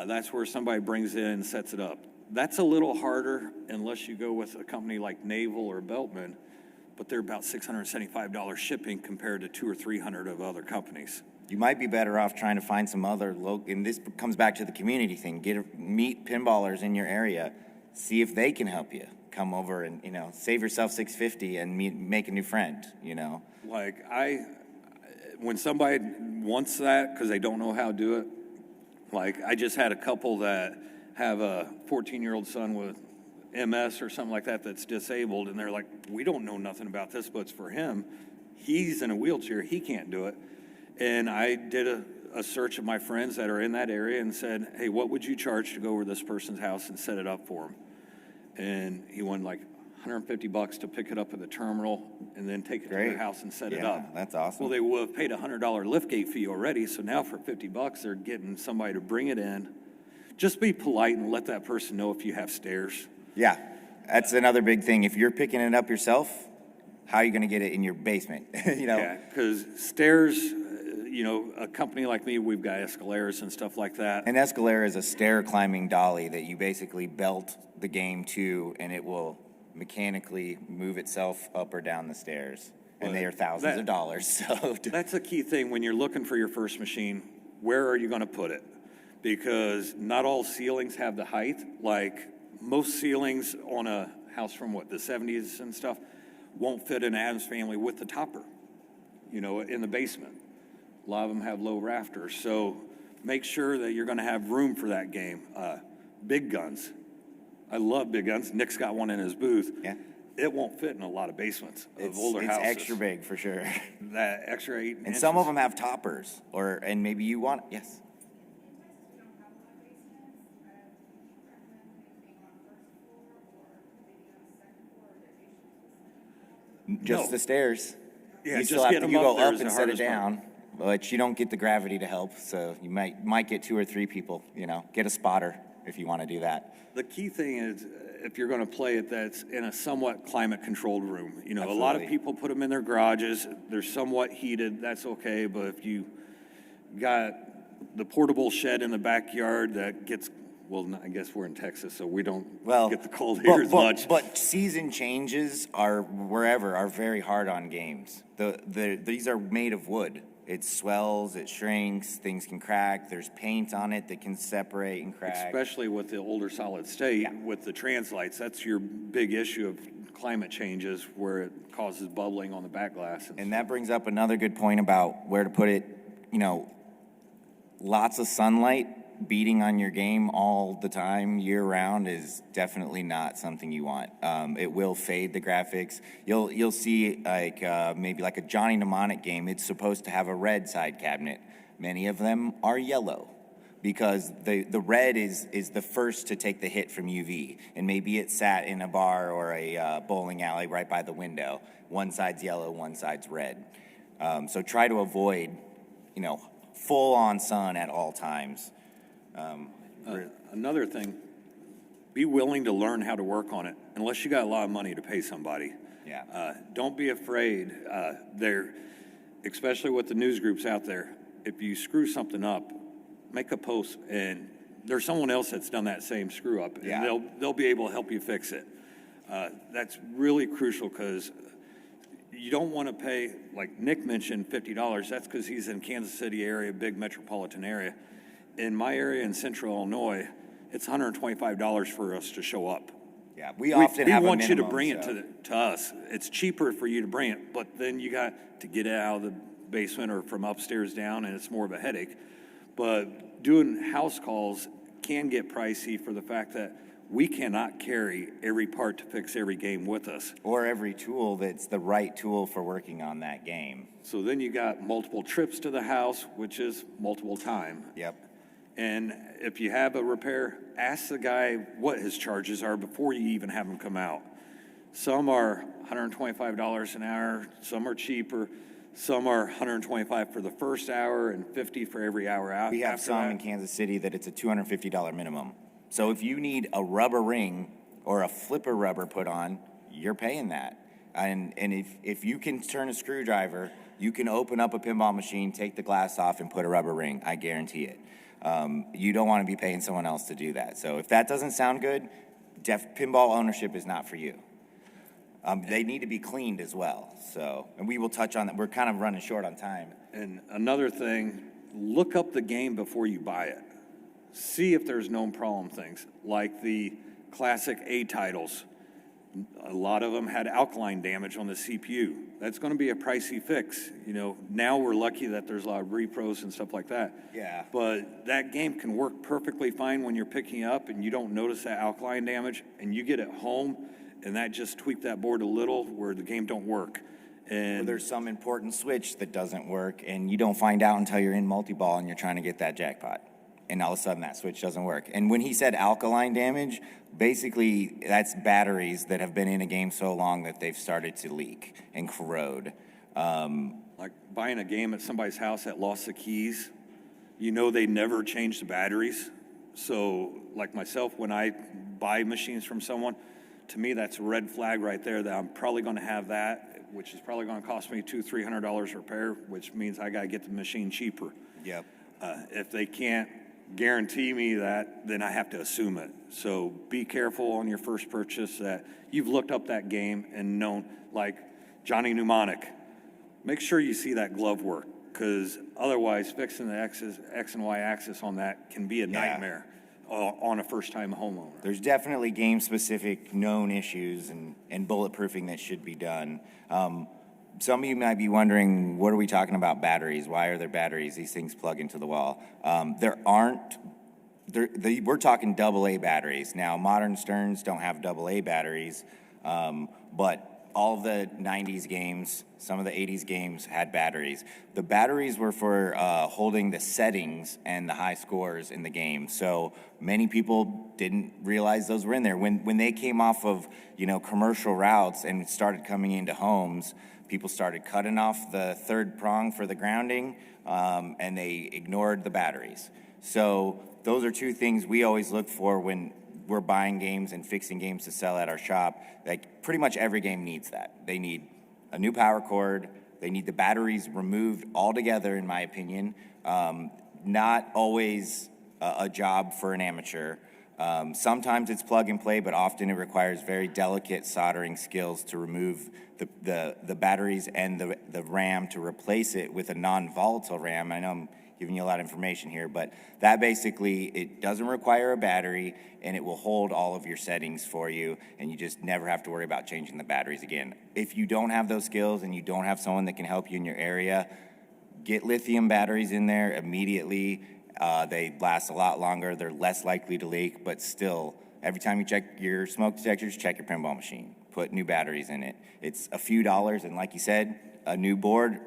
[SPEAKER 2] That's where somebody brings it in and sets it up. That's a little harder unless you go with a company like Naval or Beltman, but they're about $675 shipping compared to $200 or $300 of other companies.
[SPEAKER 1] You might be better off trying to find some other and this comes back to the community thing. Meet pinballers in your area, see if they can help you. Come over and, save yourself $650 and make a new friend,
[SPEAKER 2] Like when somebody wants that because they don't know how to do it, like I just had a couple that have a 14-year-old son with MS or something like that that's disabled, and they're like, we don't know nothing about this, but it's for him. He's in a wheelchair. He can't do it. And I did a search of my friends that are in that area and said, hey, what would you charge to go over to this person's house and set it up for him? And he wanted like $150 to pick it up at the terminal and then take it to their house and set it up.
[SPEAKER 1] Yeah, that's awesome.
[SPEAKER 2] Well, they would have paid a $100 liftgate fee already, so now for $50, they're getting somebody to bring it in. Just be polite and let that person know if you have stairs.
[SPEAKER 1] Yeah, that's another big thing. If you're picking it up yourself, how are you going to get it in your basement?
[SPEAKER 2] Yeah, because stairs, a company like me, we've got escalators and stuff like that.
[SPEAKER 1] An escalator is a stair climbing dolly that you basically belt the game to, and it will mechanically move itself up or down the stairs. And they are thousands of dollars. So
[SPEAKER 2] that's a key thing when you're looking for your first machine. Where are you going to put it? Because not all ceilings have the height. Like most ceilings on a house from the 70s and stuff won't fit an Addams family with the topper, in the basement. A lot of them have low rafters. So make sure that you're going to have room for that game. Big guns. I love big guns. Nick's got one in his booth.
[SPEAKER 1] Yeah.
[SPEAKER 2] It won't fit in a lot of basements of older houses.
[SPEAKER 1] It's extra big for sure.
[SPEAKER 2] That extra 8 inches.
[SPEAKER 1] And some of them have toppers, and maybe you want, yes. Just the stairs.
[SPEAKER 2] Yeah,
[SPEAKER 1] you
[SPEAKER 2] just
[SPEAKER 1] still have
[SPEAKER 2] get
[SPEAKER 1] to
[SPEAKER 2] them
[SPEAKER 1] go
[SPEAKER 2] up there
[SPEAKER 1] up
[SPEAKER 2] is the
[SPEAKER 1] and set it
[SPEAKER 2] hardest part.
[SPEAKER 1] down, but you don't get the gravity to help. So you might get 2 or 3 people. Get a spotter if you want to do that.
[SPEAKER 2] The key thing is if you're going to play it, that's in a somewhat climate-controlled room. A lot of
[SPEAKER 1] Absolutely.
[SPEAKER 2] people put them in their garages. They're somewhat heated. That's okay. But if you got the portable shed in the backyard that gets, I guess we're in Texas, so we don't get the cold here as much.
[SPEAKER 1] But season changes are very hard on games. These are made of wood. It swells, it shrinks, things can crack. There's paint on it that can separate and crack.
[SPEAKER 2] Especially with the older solid state, with the translights, that's your big issue of climate changes where it causes bubbling on the back glass.
[SPEAKER 1] And that brings up another good point about where to put it. Lots of sunlight beating on your game all the time, year round, is definitely not something you want. It will fade the graphics. You'll see maybe like a Johnny Mnemonic game. It's supposed to have a red side cabinet. Many of them are yellow because the red is the first to take the hit from UV, and maybe it sat in a bar or a bowling alley right by the window. One side's yellow, one side's red. So try to avoid, full on sun at all times.
[SPEAKER 2] Another thing, be willing to learn how to work on it, unless you got a lot of money to pay somebody.
[SPEAKER 1] Yeah.
[SPEAKER 2] Don't be afraid. Especially with the news groups out there, if you screw something up, make a post, and there's someone else that's done that same screw up, and they'll be able to help you fix it. That's really crucial because you don't want to pay, like Nick mentioned, $50. That's because he's in Kansas City area, big metropolitan area. In my area in central Illinois, it's $125 for us to show up.
[SPEAKER 1] Yeah, we often have a
[SPEAKER 2] want you to
[SPEAKER 1] minimum,
[SPEAKER 2] bring
[SPEAKER 1] so.
[SPEAKER 2] it to us. It's cheaper for you to bring it, but then you got to get it out of the basement or from upstairs down, and it's more of a headache. But doing house calls can get pricey for the fact that we cannot carry every part to fix every game with us.
[SPEAKER 1] Or every tool that's the right tool for working on that game.
[SPEAKER 2] So then you got multiple trips to the house, which is multiple time.
[SPEAKER 1] Yep.
[SPEAKER 2] And if you have a repair, ask the guy what his charges are before you even have him come out. Some are $125 an hour, some are cheaper, some are $125 for the first hour and $50 for every hour out.
[SPEAKER 1] We have some in Kansas City that it's a $250 minimum. So if you need a rubber ring or a flipper rubber put on, you're paying that. And if you can turn a screwdriver, you can open up a pinball machine, take the glass off, and put a rubber ring. I guarantee it. You don't want to be paying someone else to do that. So if that doesn't sound good, pinball ownership is not for you. They need to be cleaned as well. So, and we will touch on that. We're kind of running short on time.
[SPEAKER 2] And another thing, look up the game before you buy it. See if there's known problem things, like the classic A titles. A lot of them had alkaline damage on the CPU. That's going to be a pricey fix. You know, now we're lucky that there's a lot of repros and stuff like that.
[SPEAKER 1] Yeah.
[SPEAKER 2] But that game can work perfectly fine when you're picking up and you don't notice that alkaline damage, and you get it home and that just tweaked that board a little where the game don't work. And
[SPEAKER 1] Or there's some important switch that doesn't work, and you don't find out until you're in multi-ball and you're trying to get that jackpot. And all of a sudden that switch doesn't work. And when he said alkaline damage, basically that's batteries that have been in a game so long that they've started to leak and corrode.
[SPEAKER 2] like buying a game at somebody's house that lost the keys, you know they never changed the batteries. So like myself, when I buy machines from someone, to me that's a red flag right there that I'm probably going to have that, which is probably going to cost me $200-300 repair, which means I got to get the machine cheaper.
[SPEAKER 1] Yep.
[SPEAKER 2] If they can't guarantee me that, then I have to assume it. So be careful on your first purchase that you've looked up that game and known, like Johnny Mnemonic. Make sure you see that glove work, because otherwise fixing the X and Y axis on that can be a nightmare on a first-time homeowner.
[SPEAKER 1] There's definitely game-specific known issues and bulletproofing that should be done. Some of you might be wondering, what are we talking about batteries? Why are there batteries? These things plug into the wall. We're talking AA batteries. Now, modern Sterns don't have AA batteries, but all of the 90s games, some of the 80s games had batteries. The batteries were for holding the settings and the high scores in the game. So many people didn't realize those were in there. When they came off of, commercial routes and started coming into homes, people started cutting off the third prong for the grounding, and they ignored the batteries. So those are two things we always look for when we're buying games and fixing games to sell at our shop. Like pretty much every game needs that. They need a new power cord. They need the batteries removed altogether, in my opinion. Not always a job for an amateur. Sometimes it's plug and play, but often it requires very delicate soldering skills to remove the batteries and the RAM to replace it with a non-volatile RAM. I know I'm giving you a lot of information here, but that basically, it doesn't require a battery, and it will hold all of your settings for you, and you just never have to worry about changing the batteries again. If you don't have those skills and you don't have someone that can help you in your area, get lithium batteries in there immediately. They last a lot longer. They're less likely to leak, but still, every time you check your smoke detectors, check your pinball machine. Put new batteries in it. It's a few dollars, and like you said, a new board,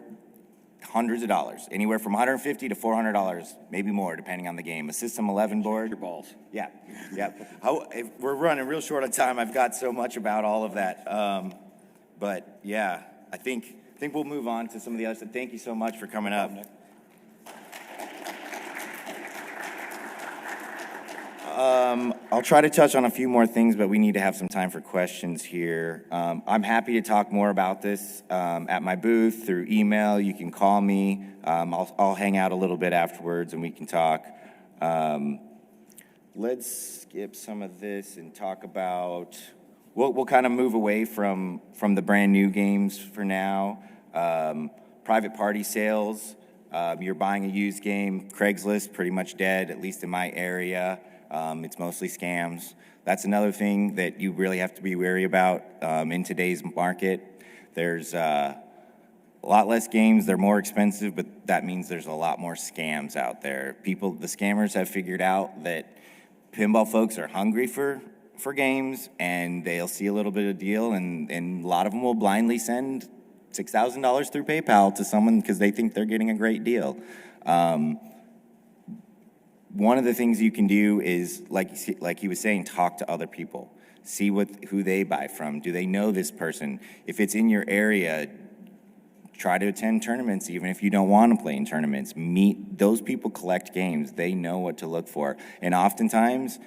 [SPEAKER 1] hundreds of dollars, anywhere from $150 to $400, maybe more, depending on the game. A System 11 board.
[SPEAKER 2] Your balls.
[SPEAKER 1] Yeah. We're running real short on time. I've got so much about all of that. But yeah, I think we'll move on to some of the others. Thank you so much for coming up. I'll try to touch on a few more things, but we need to have some time for questions here. I'm happy to talk more about this at my booth through email. You can call me. I'll hang out a little bit afterwards and we can talk. Let's skip some of this and talk about we'll kind of move away from the brand new games for now. Private party sales, you're buying a used game. Craigslist, pretty much dead, at least in my area. It's mostly scams. That's another thing that you really have to be wary about in today's market. There's a lot less games. They're more expensive, but that means there's a lot more scams out there. The scammers have figured out that pinball folks are hungry for games, and they'll see a little bit of deal, and a lot of them will blindly send $6,000 through PayPal to someone because they think they're getting a great deal. One of the things you can do is, like he was saying, talk to other people. See who they buy from. Do they know this person? If it's in your area, try to attend tournaments, even if you don't want to play in tournaments. Meet those people, collect games. They know what to look for. And oftentimes,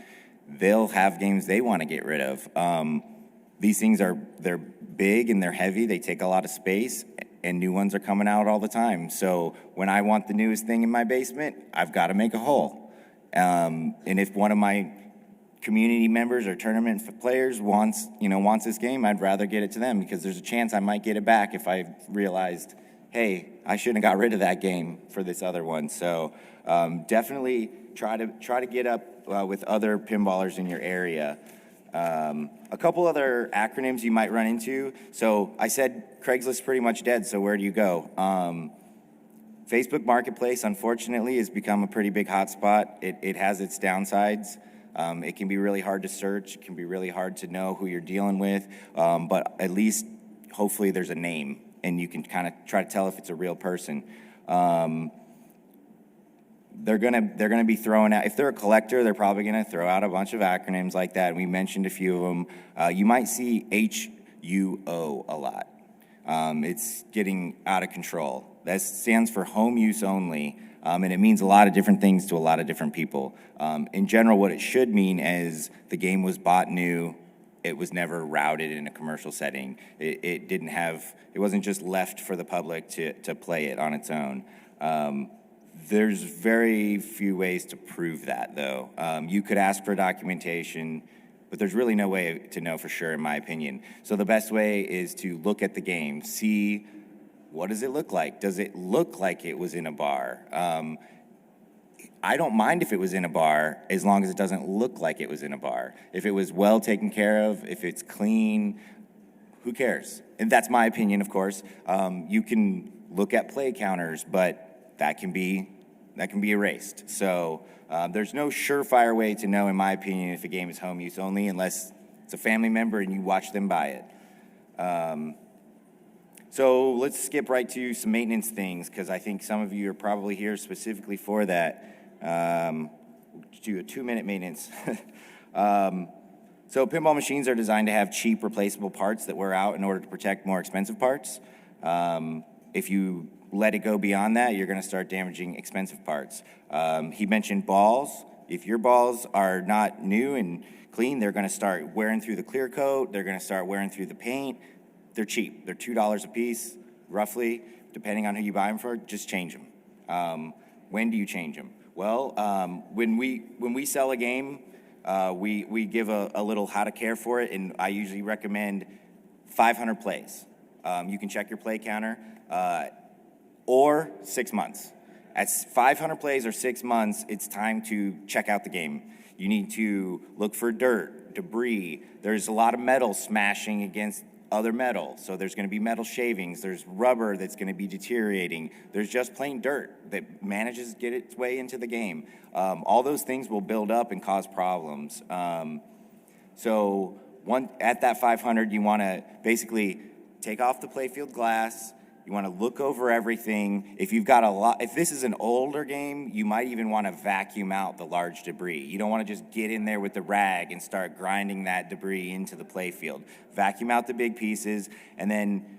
[SPEAKER 1] they'll have games they want to get rid of. These things they're big and they're heavy. They take a lot of space, and new ones are coming out all the time. So when I want the newest thing in my basement, I've got to make a hole. And if one of my community members or tournament players wants this game, I'd rather get it to them because there's a chance I might get it back if I realized, hey, I shouldn't have got rid of that game for this other one. So definitely try to get up with other pinballers in your area. A couple other acronyms you might run into. So I said Craigslist pretty much dead, so where do you go? Facebook Marketplace, unfortunately, has become a pretty big hotspot. It has its downsides. It can be really hard to search. It can be really hard to know who you're dealing with. But at least, hopefully, there's a name, and you can kind of try to tell if it's a real person. They're gonna be throwing out. If they're a collector, they're probably gonna throw out a bunch of acronyms like that. We mentioned a few of them. You might see HUO a lot. It's getting out of control. That stands for home use only, and it means a lot of different things to a lot of different people. In general, what it should mean is the game was bought new. It was never routed in a commercial setting. It wasn't just left for the public to play it on its own. There's very few ways to prove that, though. You could ask for documentation, but there's really no way to know for sure, in my opinion. So the best way is to look at the game, see what does it look like. Does it look like it was in a bar? I don't mind if it was in a bar as long as it doesn't look like it was in a bar. If it was well taken care of, if it's clean, who cares? And that's my opinion, of course. You can look at play counters, but that can be erased. So there's no surefire way to know, in my opinion, if a game is home use only, unless it's a family member and you watch them buy it. So let's skip right to some maintenance things, because I think some of you are probably here specifically for that. Do a 2-minute maintenance. So pinball machines are designed to have cheap replaceable parts that wear out in order to protect more expensive parts. If you let it go beyond that, you're going to start damaging expensive parts. He mentioned balls. If your balls are not new and clean, they're going to start wearing through the clear coat. They're going to start wearing through the paint. They're cheap. They're $2 a piece, roughly, depending on who you buy them for. Just change them. When do you change them? Well, when we sell a game, we give a little how to care for it, and I usually recommend 500 plays. You can check your play counter, or 6 months. At 500 plays or 6 months, it's time to check out the game. You need to look for dirt, debris. There's a lot of metal smashing against other metal, so there's going to be metal shavings. There's rubber that's going to be deteriorating. There's just plain dirt that manages to get its way into the game. All those things will build up and cause problems. So at that 500, you want to basically take off the playfield glass. You want to look over everything. If this is an older game, you might even want to vacuum out the large debris. You don't want to just get in there with the rag and start grinding that debris into the playfield. Vacuum out the big pieces, and then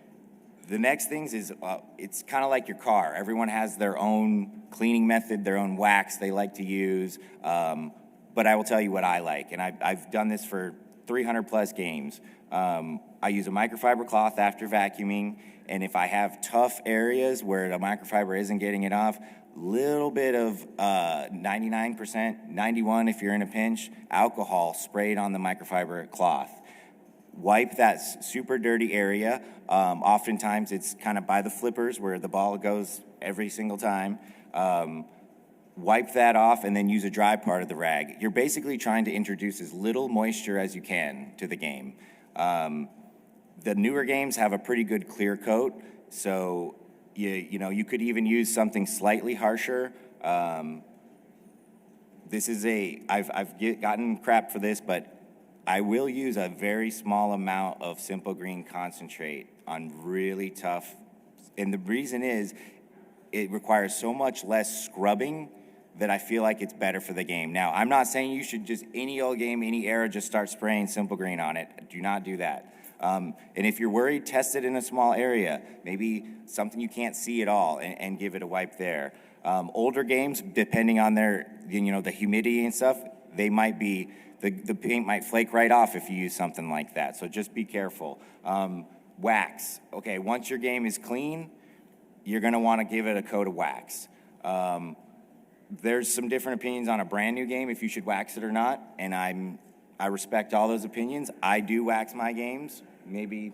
[SPEAKER 1] the next things is it's kind of like your car. Everyone has their own cleaning method, their own wax they like to use. But I will tell you what I like, and I've done this for 300 plus games. I use a microfiber cloth after vacuuming, and if I have tough areas where the microfiber isn't getting it off, little bit of 99%, 91 if you're in a pinch, alcohol sprayed on the microfiber cloth. wipe that super dirty area. Oftentimes it's kind of by the flippers where the ball goes every single time. Wipe that off and then use a dry part of the rag. You're basically trying to introduce as little moisture as you can to the game. The newer games have a pretty good clear coat, so you could even use something slightly harsher. I've gotten crap for this, but I will use a very small amount of Simple Green concentrate on really tough, and the reason is it requires so much less scrubbing that I feel like it's better for the game. Now, I'm not saying you should just, any old game, any era, just start spraying Simple Green on it. Do not do that. And if you're worried, test it in a small area, maybe something you can't see at all, and give it a wipe there. Older games, depending on their, the humidity and stuff, they might be, the paint might flake right off if you use something like that. So just be careful. Wax. Okay, once your game is clean, you're gonna wanna give it a coat of wax. There's some different opinions on a brand new game if you should wax it or not, and I respect all those opinions. I do wax my games. Maybe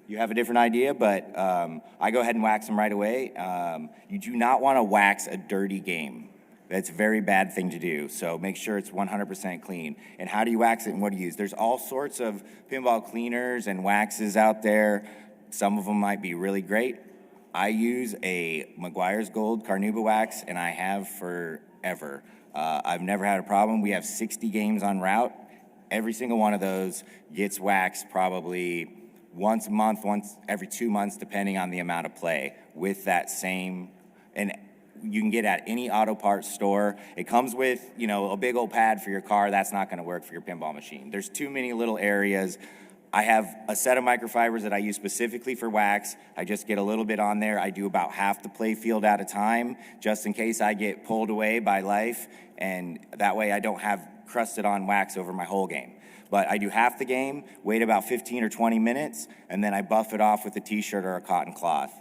[SPEAKER 1] you have a different idea, but I go ahead and wax them right away. You do not want to wax a dirty game. That's a very bad thing to do, so make sure it's 100% clean. And how do you wax it and what do you use? There's all sorts of pinball cleaners and waxes out there. Some of them might be really great. I use a Meguiar's Gold Carnauba wax, and I have forever. I've never had a problem. We have 60 games on route. Every single one of those gets waxed probably once a month, once every 2 months, depending on the amount of play, with that same, and you can get at any auto parts store. It comes with, a big old pad for your car. That's not gonna work for your pinball machine. There's too many little areas. I have a set of microfibers that I use specifically for wax. I just get a little bit on there. I do about half the play field at a time, just in case I get pulled away by life, and that way I don't have crusted on wax over my whole game. But I do half the game, wait about 15 or 20 minutes, and then I buff it off with a t-shirt or a cotton cloth.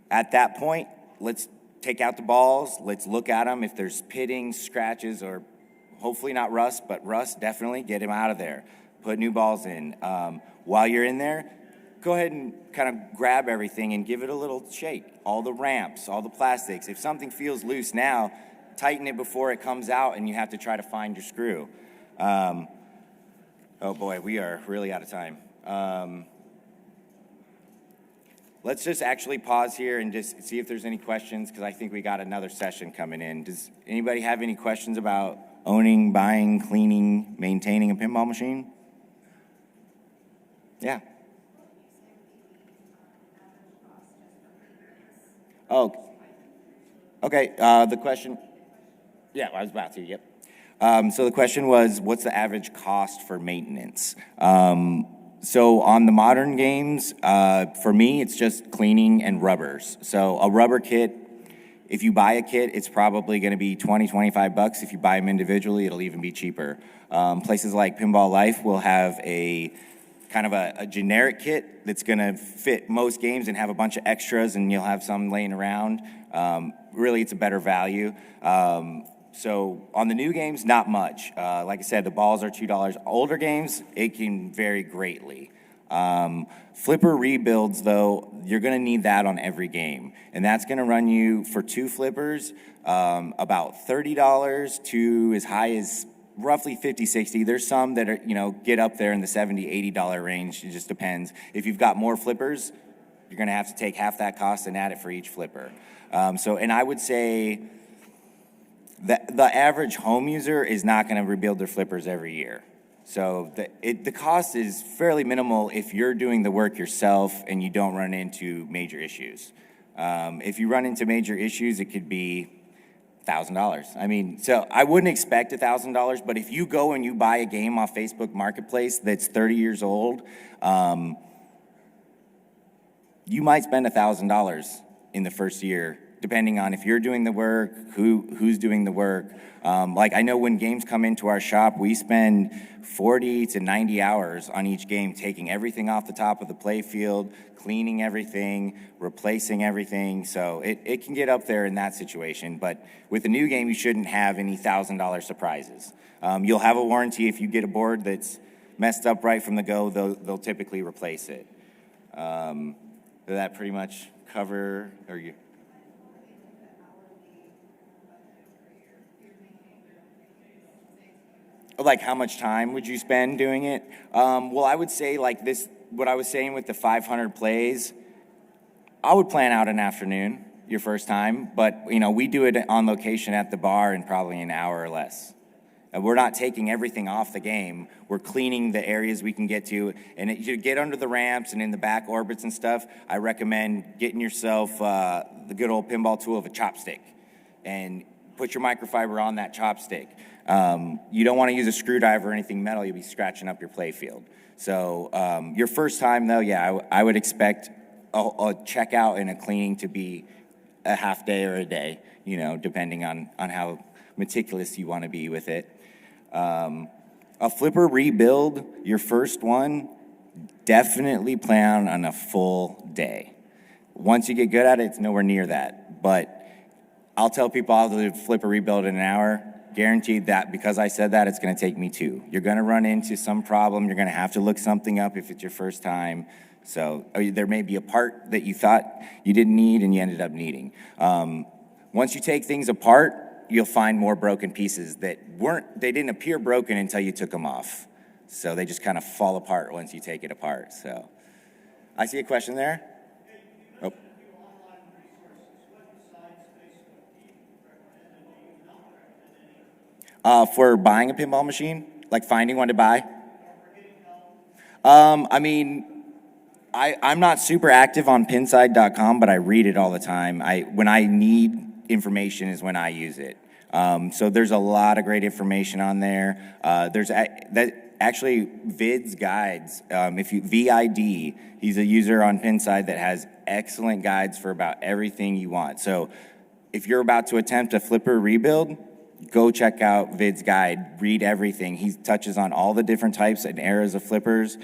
[SPEAKER 1] At that point, let's take out the balls, let's look at them. If there's pitting, scratches, or hopefully not rust, but rust, definitely get them out of there. Put new balls in. While you're in there, go ahead and kind of grab everything and give it a little shake. All the ramps, all the plastics. If something feels loose now, tighten it before it comes out and you have to try to find your screw. Oh boy, we are really out of time. Let's just actually pause here and just see if there's any questions, because I think we got another session coming in. Does anybody have any questions about owning, buying, cleaning, maintaining a pinball machine? Yeah. Oh, okay. The question, yeah, I was about to, yep. So the question was, what's the average cost for maintenance? So on the modern games, for me, it's just cleaning and rubbers. So a rubber kit, if you buy a kit, it's probably going to be $20, $25. If you buy them individually, it'll even be cheaper. Places like Pinball Life will have a kind of a generic kit that's going to fit most games and have a bunch of extras, and you'll have some laying around. Really, it's a better value. So on the new games, not much. Like I said, the balls are $2. Older games, it can vary greatly. Flipper rebuilds, though, you're going to need that on every game. And that's going to run you, for 2 flippers, about $30 to as high as roughly $50, $60. There's some that are, get up there in the $70, $80 range. It just depends. If you've got more flippers, you're going to have to take half that cost and add it for each flipper. And I would say the average home user is not going to rebuild their flippers every year. So the cost is fairly minimal if you're doing the work yourself and you don't run into major issues. If you run into major issues, it could be $1,000. I mean, so I wouldn't expect $1,000, but if you go and you buy a game off Facebook Marketplace that's 30 years old, you might spend $1,000 in the first year, depending on if you're doing the work, who's doing the work. Like I know when games come into our shop, we spend 40 to 90 hours on each game, taking everything off the top of the play field, cleaning everything, replacing everything. So it can get up there in that situation. But with a new game, you shouldn't have any $1,000 surprises. You'll have a warranty if you get a board that's messed up right from the go, they'll typically replace it. Did that pretty much cover, or you? Like, how much time would you spend doing it? Well, I would say like this, what I was saying with the 500 plays, I would plan out an afternoon your first time, but we do it on location at the bar in probably an hour or less. And we're not taking everything off the game. We're cleaning the areas we can get to. And you get under the ramps and in the back orbits and stuff, I recommend getting yourself the good old pinball tool of a chopstick and put your microfiber on that chopstick. You don't want to use a screwdriver or anything metal. You'll be scratching up your play field. So your first time, though, yeah, I would expect a checkout and a cleaning to be a half day or a day, depending on how meticulous you want to be with it. A flipper rebuild, your first one, definitely plan on a full day. Once you get good at it, it's nowhere near that. But I'll tell people I'll do a flipper rebuild in an hour. Guaranteed that because I said that, it's going to take me 2. You're going to run into some problem. You're going to have to look something up if it's your first time. So there may be a part that you thought you didn't need and you ended up needing. Once you take things apart, you'll find more broken pieces that they didn't appear broken until you took them off. So they just kind of fall apart once you take it apart. So I see a question there. Oh. For buying a pinball machine, like finding one to buy. I'm not super active on pinside.com, but I read it all the time. When I need information is when I use it. So there's a lot of great information on there. There's actually Vid's guides. If you VID, he's a user on Pinside that has excellent guides for about everything you want. So if you're about to attempt a flipper rebuild, go check out Vid's guide. Read everything. He touches on all the different types and eras of flippers.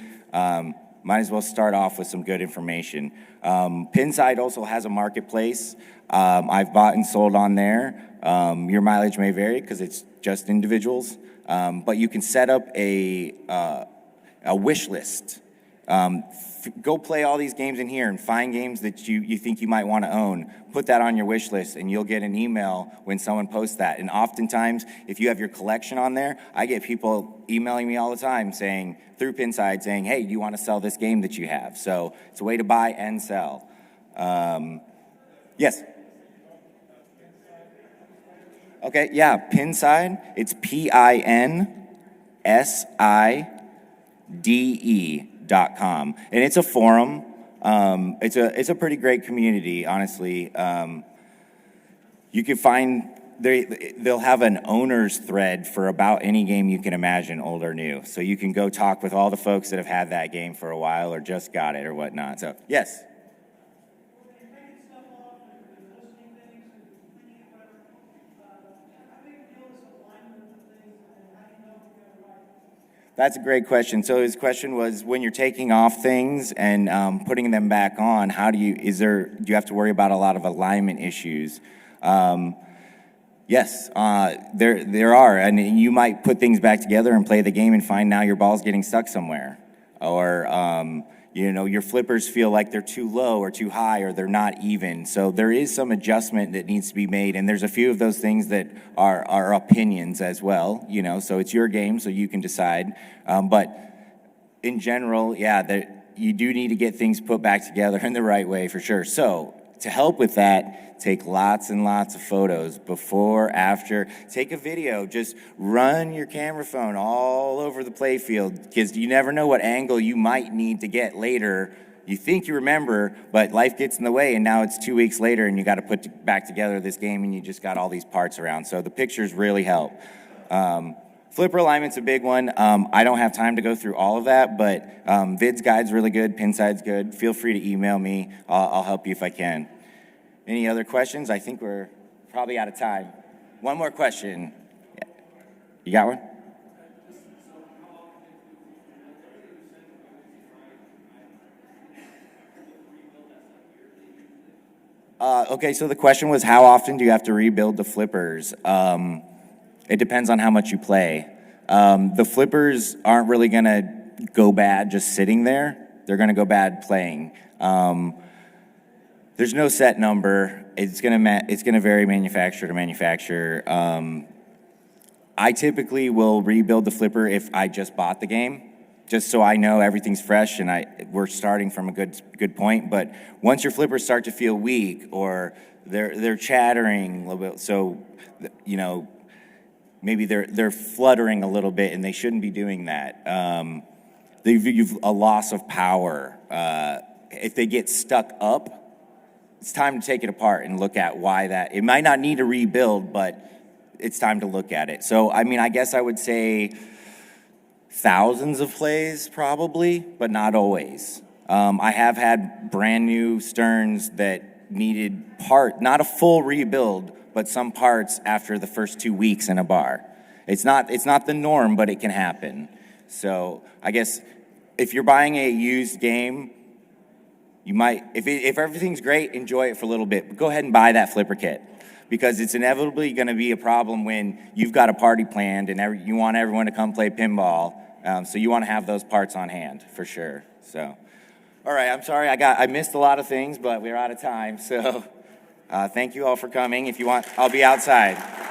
[SPEAKER 1] Might as well start off with some good information. Pinside also has a marketplace. I've bought and sold on there. Your mileage may vary because it's just individuals, but you can set up a wish list. Go play all these games in here and find games that you think you might want to own. Put that on your wish list and you'll get an email when someone posts that. And oftentimes, if you have your collection on there, I get people emailing me all the time through Pinside saying, hey, do you want to sell this game that you have? So it's a way to buy and sell. Yes? Okay, yeah, Pinside, it's PINSIDE.com. And it's a forum. It's a pretty great community, honestly. You can find, they'll have an owner's thread for about any game you can imagine, old or new. So you can go talk with all the folks that have had that game for a while or just got it or whatnot. So, yes? That's a great question. So his question was, when you're taking off things and putting them back on, do you have to worry about a lot of alignment issues? Yes, there are, and you might put things back together and play the game and find now your ball's getting stuck somewhere, or your flippers feel like they're too low or too high or they're not even. So there is some adjustment that needs to be made, and there's a few of those things that are opinions as well, so it's your game, so you can decide. But in general, yeah, you do need to get things put back together in the right way for sure. So to help with that, take lots and lots of photos before, after. Take a video. Just run your camera phone all over the play field because you never know what angle you might need to get later. You think you remember, but life gets in the way, and now it's 2 weeks later, and you got to put back together this game, and you just got all these parts around. So the pictures really help. Flipper alignment's a big one. I don't have time to go through all of that, but Vid's guide's really good. Pinside's good. Feel free to email me. I'll help you if I can. Any other questions? I think we're probably out of time. One more question. Yeah. You got one? Okay, so the question was, how often do you have to rebuild the flippers? It depends on how much you play. The flippers aren't really going to go bad just sitting there. They're going to go bad playing. There's no set number. It's going to vary manufacturer to manufacturer. I typically will rebuild the flipper if I just bought the game, just so I know everything's fresh and we're starting from a good point. But once your flippers start to feel weak or they're chattering a little bit, so you know maybe they're fluttering a little bit, and they shouldn't be doing that. You've a loss of power. If they get stuck up, it's time to take it apart and look at why that. It might not need a rebuild, but it's time to look at it. So, I mean, I guess I would say thousands of plays probably, but not always. I have had brand new sterns that needed not a full rebuild, but some parts after the first 2 weeks in a bar. It's not the norm, but it can happen. So I guess if you're buying a used game, you might, if everything's great, enjoy it for a little bit. But go ahead and buy that flipper kit, because it's inevitably going to be a problem when you've got a party planned and you want everyone to come play pinball. So you want to have those parts on hand for sure. So, all right, I'm sorry I missed a lot of things, but we're out of time. So thank you all for coming. If you want, I'll be outside.